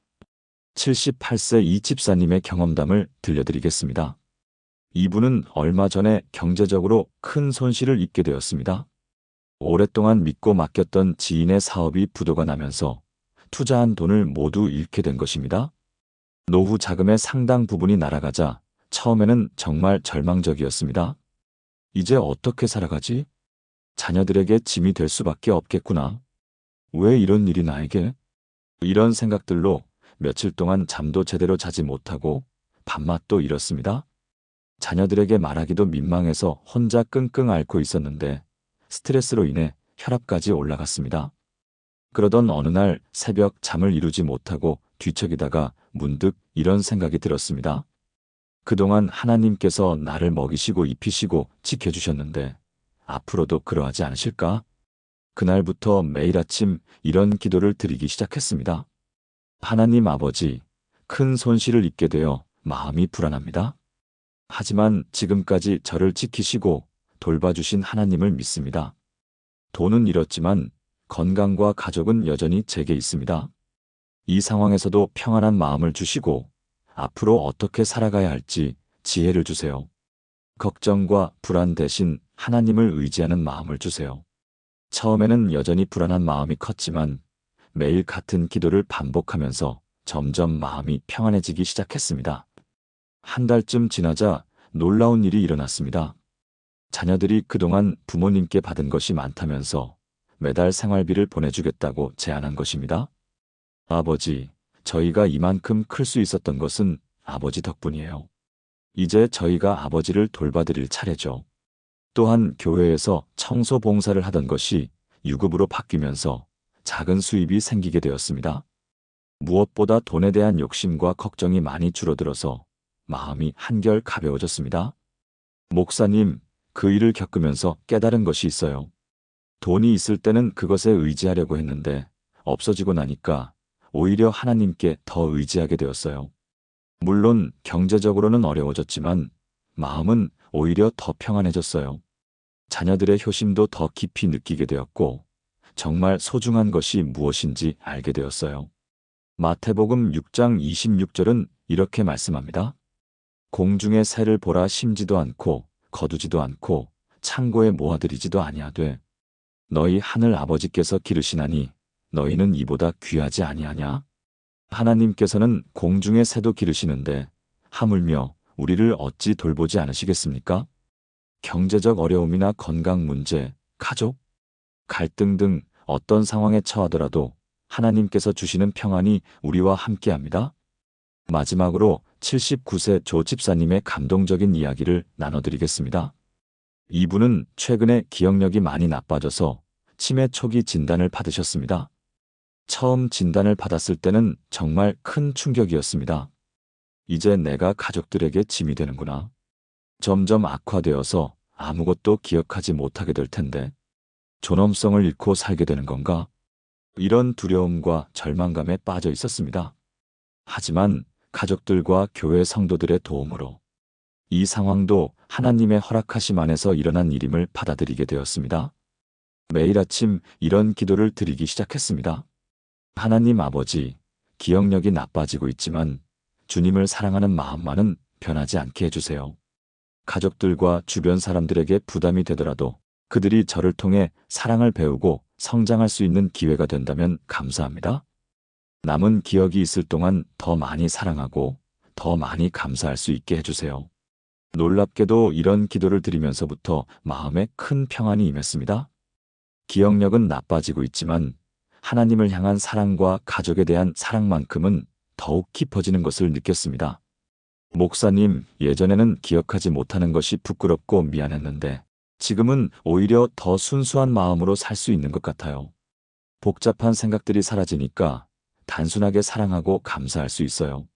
[SPEAKER 1] 78세 이 집사님의 경험담을 들려드리겠습니다. 이분은 얼마 전에 경제적으로 큰 손실을 입게 되었습니다. 오랫동안 믿고 맡겼던 지인의 사업이 부도가 나면서 투자한 돈을 모두 잃게 된 것입니다. 노후 자금의 상당 부분이 날아가자 처음에는 정말 절망적이었습니다. 이제 어떻게 살아가지? 자녀들에게 짐이 될 수밖에 없겠구나. 왜 이런 일이 나에게? 이런 생각들로 며칠 동안 잠도 제대로 자지 못하고 밥맛도 잃었습니다. 자녀들에게 말하기도 민망해서 혼자 끙끙 앓고 있었는데 스트레스로 인해 혈압까지 올라갔습니다. 그러던 어느 날 새벽 잠을 이루지 못하고 뒤척이다가 문득 이런 생각이 들었습니다. 그동안 하나님께서 나를 먹이시고 입히시고 지켜주셨는데 앞으로도 그러하지 않으실까? 그날부터 매일 아침 이런 기도를 드리기 시작했습니다. 하나님 아버지, 큰 손실을 입게 되어 마음이 불안합니다. 하지만 지금까지 저를 지키시고 돌봐주신 하나님을 믿습니다. 돈은 잃었지만 건강과 가족은 여전히 제게 있습니다. 이 상황에서도 평안한 마음을 주시고 앞으로 어떻게 살아가야 할지 지혜를 주세요. 걱정과 불안 대신 하나님을 의지하는 마음을 주세요. 처음에는 여전히 불안한 마음이 컸지만 매일 같은 기도를 반복하면서 점점 마음이 평안해지기 시작했습니다. 한 달쯤 지나자 놀라운 일이 일어났습니다. 자녀들이 그동안 부모님께 받은 것이 많다면서 매달 생활비를 보내주겠다고 제안한 것입니다. 아버지, 저희가 이만큼 클 수 있었던 것은 아버지 덕분이에요. 이제 저희가 아버지를 돌봐드릴 차례죠. 또한 교회에서 청소 봉사를 하던 것이 유급으로 바뀌면서 작은 수입이 생기게 되었습니다. 무엇보다 돈에 대한 욕심과 걱정이 많이 줄어들어서 마음이 한결 가벼워졌습니다. 목사님, 그 일을 겪으면서 깨달은 것이 있어요. 돈이 있을 때는 그것에 의지하려고 했는데 없어지고 나니까 오히려 하나님께 더 의지하게 되었어요. 물론 경제적으로는 어려워졌지만 마음은 오히려 더 평안해졌어요. 자녀들의 효심도 더 깊이 느끼게 되었고 정말 소중한 것이 무엇인지 알게 되었어요. 마태복음 6장 26절은 이렇게 말씀합니다. 공중의 새를 보라 심지도 않고 거두지도 않고 창고에 모아들이지도 아니하되 너희 하늘 아버지께서 기르시나니 너희는 이보다 귀하지 아니하냐? 하나님께서는 공중의 새도 기르시는데 하물며 우리를 어찌 돌보지 않으시겠습니까? 경제적 어려움이나 건강 문제, 가족, 갈등 등 어떤 상황에 처하더라도 하나님께서 주시는 평안이 우리와 함께합니다. 마지막으로 79세 조 집사님의 감동적인 이야기를 나눠드리겠습니다. 이분은 최근에 기억력이 많이 나빠져서 치매 초기 진단을 받으셨습니다. 처음 진단을 받았을 때는 정말 큰 충격이었습니다. 이제 내가 가족들에게 짐이 되는구나. 점점 악화되어서 아무것도 기억하지 못하게 될 텐데 존엄성을 잃고 살게 되는 건가? 이런 두려움과 절망감에 빠져 있었습니다. 하지만 가족들과 교회 성도들의 도움으로 이 상황도 하나님의 허락하심 안에서 일어난 일임을 받아들이게 되었습니다. 매일 아침 이런 기도를 드리기 시작했습니다. 하나님 아버지, 기억력이 나빠지고 있지만 주님을 사랑하는 마음만은 변하지 않게 해주세요. 가족들과 주변 사람들에게 부담이 되더라도 그들이 저를 통해 사랑을 배우고 성장할 수 있는 기회가 된다면 감사합니다. 남은 기억이 있을 동안 더 많이 사랑하고 더 많이 감사할 수 있게 해주세요. 놀랍게도 이런 기도를 드리면서부터 마음에 큰 평안이 임했습니다. 기억력은 나빠지고 있지만 하나님을 향한 사랑과 가족에 대한 사랑만큼은 더욱 깊어지는 것을 느꼈습니다. 목사님, 예전에는 기억하지 못하는 것이 부끄럽고 미안했는데 지금은 오히려 더 순수한 마음으로 살 수 있는 것 같아요. 복잡한 생각들이 사라지니까 단순하게 사랑하고 감사할 수 있어요.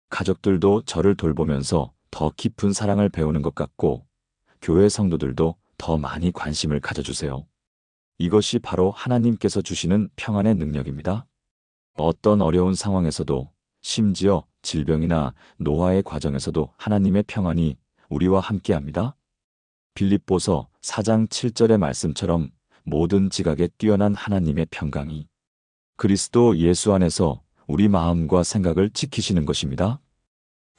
[SPEAKER 1] 가족들도 저를 돌보면서 더 깊은 사랑을 배우는 것 같고, 교회 성도들도 더 많이 관심을 가져주세요. 이것이 바로 하나님께서 주시는 평안의 능력입니다. 어떤 어려운 상황에서도, 심지어 질병이나 노화의 과정에서도 하나님의 평안이 우리와 함께합니다. 빌립보서 4장 7절의 말씀처럼 모든 지각에 뛰어난 하나님의 평강이 그리스도 예수 안에서 우리 마음과 생각을 지키시는 것입니다.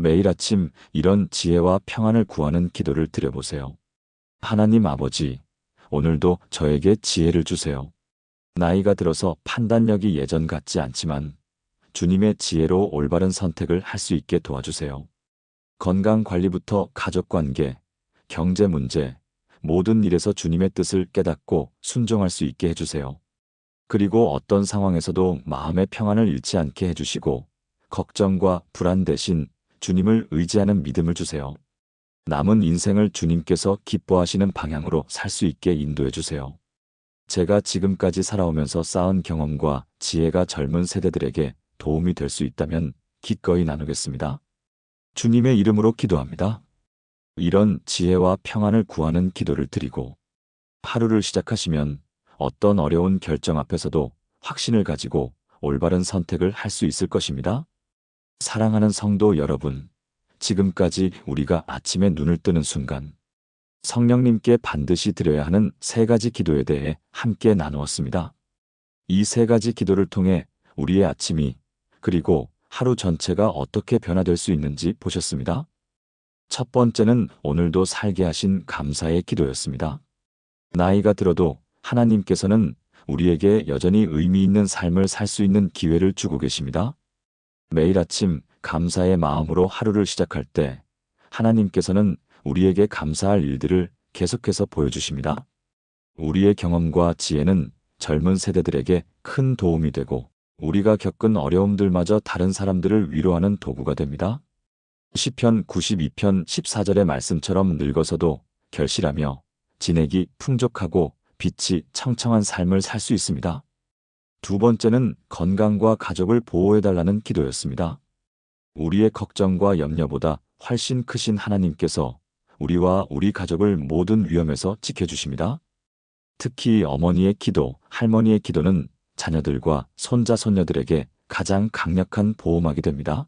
[SPEAKER 1] 매일 아침 이런 지혜와 평안을 구하는 기도를 드려보세요. 하나님 아버지, 오늘도 저에게 지혜를 주세요. 나이가 들어서 판단력이 예전 같지 않지만 주님의 지혜로 올바른 선택을 할 수 있게 도와주세요. 건강 관리부터 가족 관계, 경제 문제, 모든 일에서 주님의 뜻을 깨닫고 순종할 수 있게 해주세요. 그리고 어떤 상황에서도 마음의 평안을 잃지 않게 해주시고, 걱정과 불안 대신 주님을 의지하는 믿음을 주세요. 남은 인생을 주님께서 기뻐하시는 방향으로 살 수 있게 인도해 주세요. 제가 지금까지 살아오면서 쌓은 경험과 지혜가 젊은 세대들에게 도움이 될 수 있다면 기꺼이 나누겠습니다. 주님의 이름으로 기도합니다. 이런 지혜와 평안을 구하는 기도를 드리고, 하루를 시작하시면 어떤 어려운 결정 앞에서도 확신을 가지고 올바른 선택을 할 수 있을 것입니다. 사랑하는 성도 여러분, 지금까지 우리가 아침에 눈을 뜨는 순간, 성령님께 반드시 드려야 하는 3가지 기도에 대해 함께 나누었습니다. 이 3가지 기도를 통해 우리의 아침이, 그리고 하루 전체가 어떻게 변화될 수 있는지 보셨습니다. 첫 번째는 오늘도 살게 하신 감사의 기도였습니다. 나이가 들어도 하나님께서는 우리에게 여전히 의미 있는 삶을 살 수 있는 기회를 주고 계십니다. 매일 아침 감사의 마음으로 하루를 시작할 때 하나님께서는 우리에게 감사할 일들을 계속해서 보여주십니다. 우리의 경험과 지혜는 젊은 세대들에게 큰 도움이 되고, 우리가 겪은 어려움들마저 다른 사람들을 위로하는 도구가 됩니다. 시편 92편 14절의 말씀처럼 늙어서도 결실하며 진액이 풍족하고 빛이 청청한 삶을 살 수 있습니다. 두 번째는 건강과 가족을 보호해달라는 기도였습니다. 우리의 걱정과 염려보다 훨씬 크신 하나님께서 우리와 우리 가족을 모든 위험에서 지켜주십니다. 특히 어머니의 기도, 할머니의 기도는 자녀들과 손자, 손녀들에게 가장 강력한 보호막이 됩니다.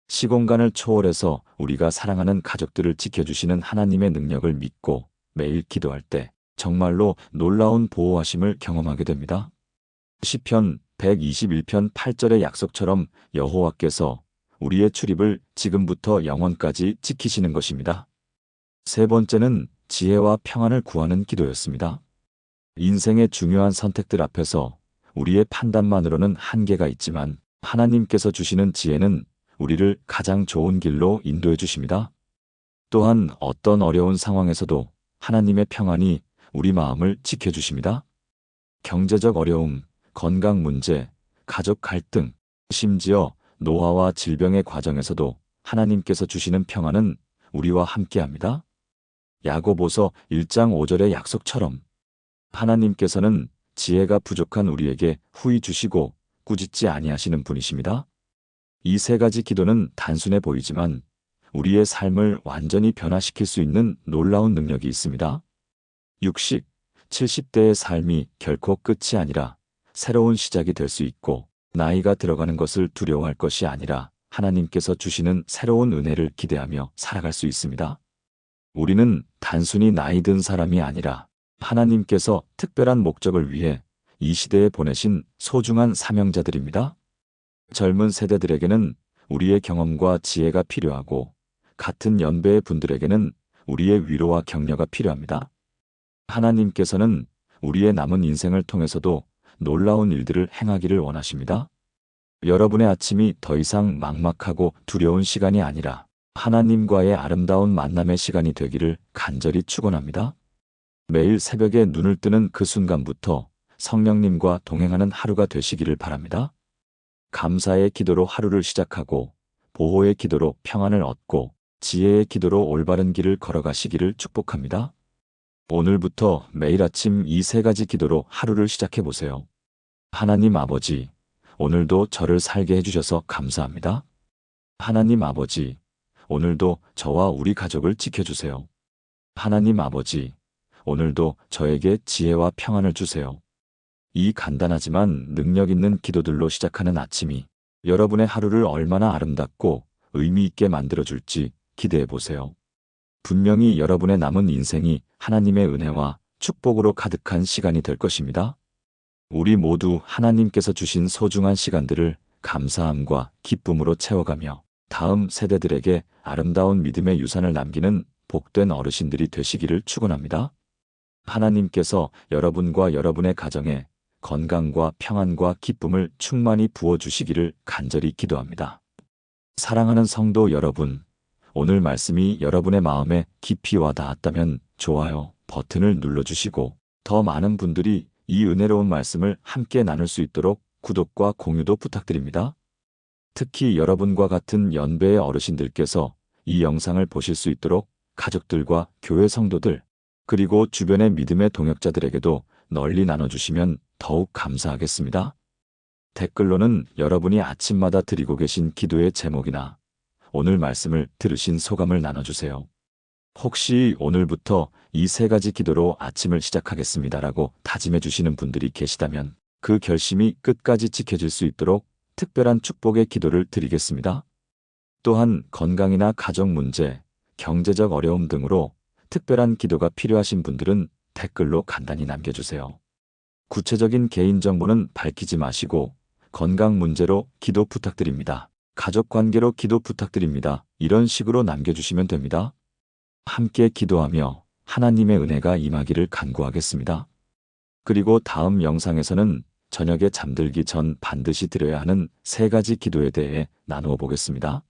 [SPEAKER 1] 시공간을 초월해서 우리가 사랑하는 가족들을 지켜주시는 하나님의 능력을 믿고 매일 기도할 때 정말로 놀라운 보호하심을 경험하게 됩니다. 시편 121편 8절의 약속처럼 여호와께서 우리의 출입을 지금부터 영원까지 지키시는 것입니다. 세 번째는 지혜와 평안을 구하는 기도였습니다. 인생의 중요한 선택들 앞에서 우리의 판단만으로는 한계가 있지만 하나님께서 주시는 지혜는 우리를 가장 좋은 길로 인도해 주십니다. 또한 어떤 어려운 상황에서도 하나님의 평안이 우리 마음을 지켜주십니다. 경제적 어려움, 건강 문제, 가족 갈등, 심지어 노화와 질병의 과정에서도 하나님께서 주시는 평안은 우리와 함께합니다. 야고보서 1장 5절의 약속처럼 하나님께서는 지혜가 부족한 우리에게 후히 주시고 꾸짖지 아니하시는 분이십니다. 이 3가지 기도는 단순해 보이지만 우리의 삶을 완전히 변화시킬 수 있는 놀라운 능력이 있습니다. 60, 70대의 삶이 결코 끝이 아니라 새로운 시작이 될 수 있고, 나이가 들어가는 것을 두려워할 것이 아니라 하나님께서 주시는 새로운 은혜를 기대하며 살아갈 수 있습니다. 우리는 단순히 나이 든 사람이 아니라 하나님께서 특별한 목적을 위해 이 시대에 보내신 소중한 사명자들입니다. 젊은 세대들에게는 우리의 경험과 지혜가 필요하고, 같은 연배의 분들에게는 우리의 위로와 격려가 필요합니다. 하나님께서는 우리의 남은 인생을 통해서도 놀라운 일들을 행하기를 원하십니다. 여러분의 아침이 더 이상 막막하고 두려운 시간이 아니라 하나님과의 아름다운 만남의 시간이 되기를 간절히 축원합니다. 매일 새벽에 눈을 뜨는 그 순간부터 성령님과 동행하는 하루가 되시기를 바랍니다. 감사의 기도로 하루를 시작하고, 보호의 기도로 평안을 얻고, 지혜의 기도로 올바른 길을 걸어가시기를 축복합니다. 오늘부터 매일 아침 이 3가지 기도로 하루를 시작해 보세요. 하나님 아버지, 오늘도 저를 살게 해주셔서 감사합니다. 하나님 아버지, 오늘도 저와 우리 가족을 지켜주세요. 하나님 아버지, 오늘도 저에게 지혜와 평안을 주세요. 이 간단하지만 능력 있는 기도들로 시작하는 아침이 여러분의 하루를 얼마나 아름답고 의미 있게 만들어줄지 기대해 보세요. 분명히 여러분의 남은 인생이 하나님의 은혜와 축복으로 가득한 시간이 될 것입니다. 우리 모두 하나님께서 주신 소중한 시간들을 감사함과 기쁨으로 채워가며 다음 세대들에게 아름다운 믿음의 유산을 남기는 복된 어르신들이 되시기를 축원합니다. 하나님께서 여러분과 여러분의 가정에 건강과 평안과 기쁨을 충만히 부어주시기를 간절히 기도합니다. 사랑하는 성도 여러분, 오늘 말씀이 여러분의 마음에 깊이 와 닿았다면 좋아요 버튼을 눌러주시고 더 많은 분들이 이 은혜로운 말씀을 함께 나눌 수 있도록 구독과 공유도 부탁드립니다. 특히 여러분과 같은 연배의 어르신들께서 이 영상을 보실 수 있도록 가족들과 교회 성도들, 그리고 주변의 믿음의 동역자들에게도 널리 나눠주시면 더욱 감사하겠습니다. 댓글로는 여러분이 아침마다 드리고 계신 기도의 제목이나 오늘 말씀을 들으신 소감을 나눠주세요. 혹시 오늘부터 이 3가지 기도로 아침을 시작하겠습니다라고 다짐해 주시는 분들이 계시다면 그 결심이 끝까지 지켜질 수 있도록 특별한 축복의 기도를 드리겠습니다. 또한 건강이나 가족 문제, 경제적 어려움 등으로 특별한 기도가 필요하신 분들은 댓글로 간단히 남겨주세요. 구체적인 개인정보는 밝히지 마시고 건강 문제로 기도 부탁드립니다. 가족 관계로 기도 부탁드립니다. 이런 식으로 남겨주시면 됩니다. 함께 기도하며 하나님의 은혜가 임하기를 간구하겠습니다. 그리고 다음 영상에서는 저녁에 잠들기 전 반드시 드려야 하는 3가지 기도에 대해 나누어 보겠습니다.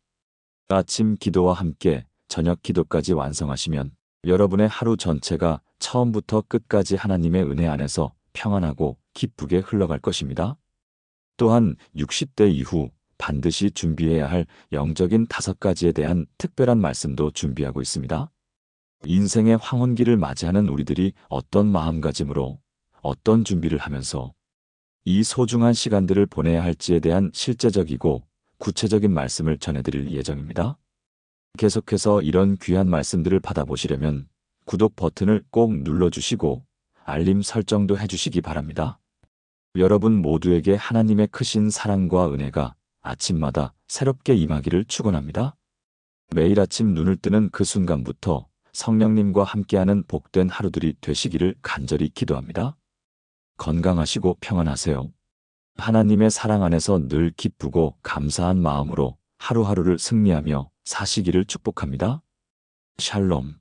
[SPEAKER 1] 아침 기도와 함께 저녁 기도까지 완성하시면 여러분의 하루 전체가 처음부터 끝까지 하나님의 은혜 안에서 평안하고 기쁘게 흘러갈 것입니다. 또한 60대 이후 반드시 준비해야 할 영적인 5가지에 대한 특별한 말씀도 준비하고 있습니다. 인생의 황혼기를 맞이하는 우리들이 어떤 마음가짐으로 어떤 준비를 하면서 이 소중한 시간들을 보내야 할지에 대한 실제적이고 구체적인 말씀을 전해드릴 예정입니다. 계속해서 이런 귀한 말씀들을 받아보시려면 구독 버튼을 꼭 눌러주시고 알림 설정도 해주시기 바랍니다. 여러분 모두에게 하나님의 크신 사랑과 은혜가 아침마다 새롭게 임하기를 축원합니다. 매일 아침 눈을 뜨는 그 순간부터 성령님과 함께하는 복된 하루들이 되시기를 간절히 기도합니다. 건강하시고 평안하세요. 하나님의 사랑 안에서 늘 기쁘고 감사한 마음으로 하루하루를 승리하며 사시기를 축복합니다. 샬롬.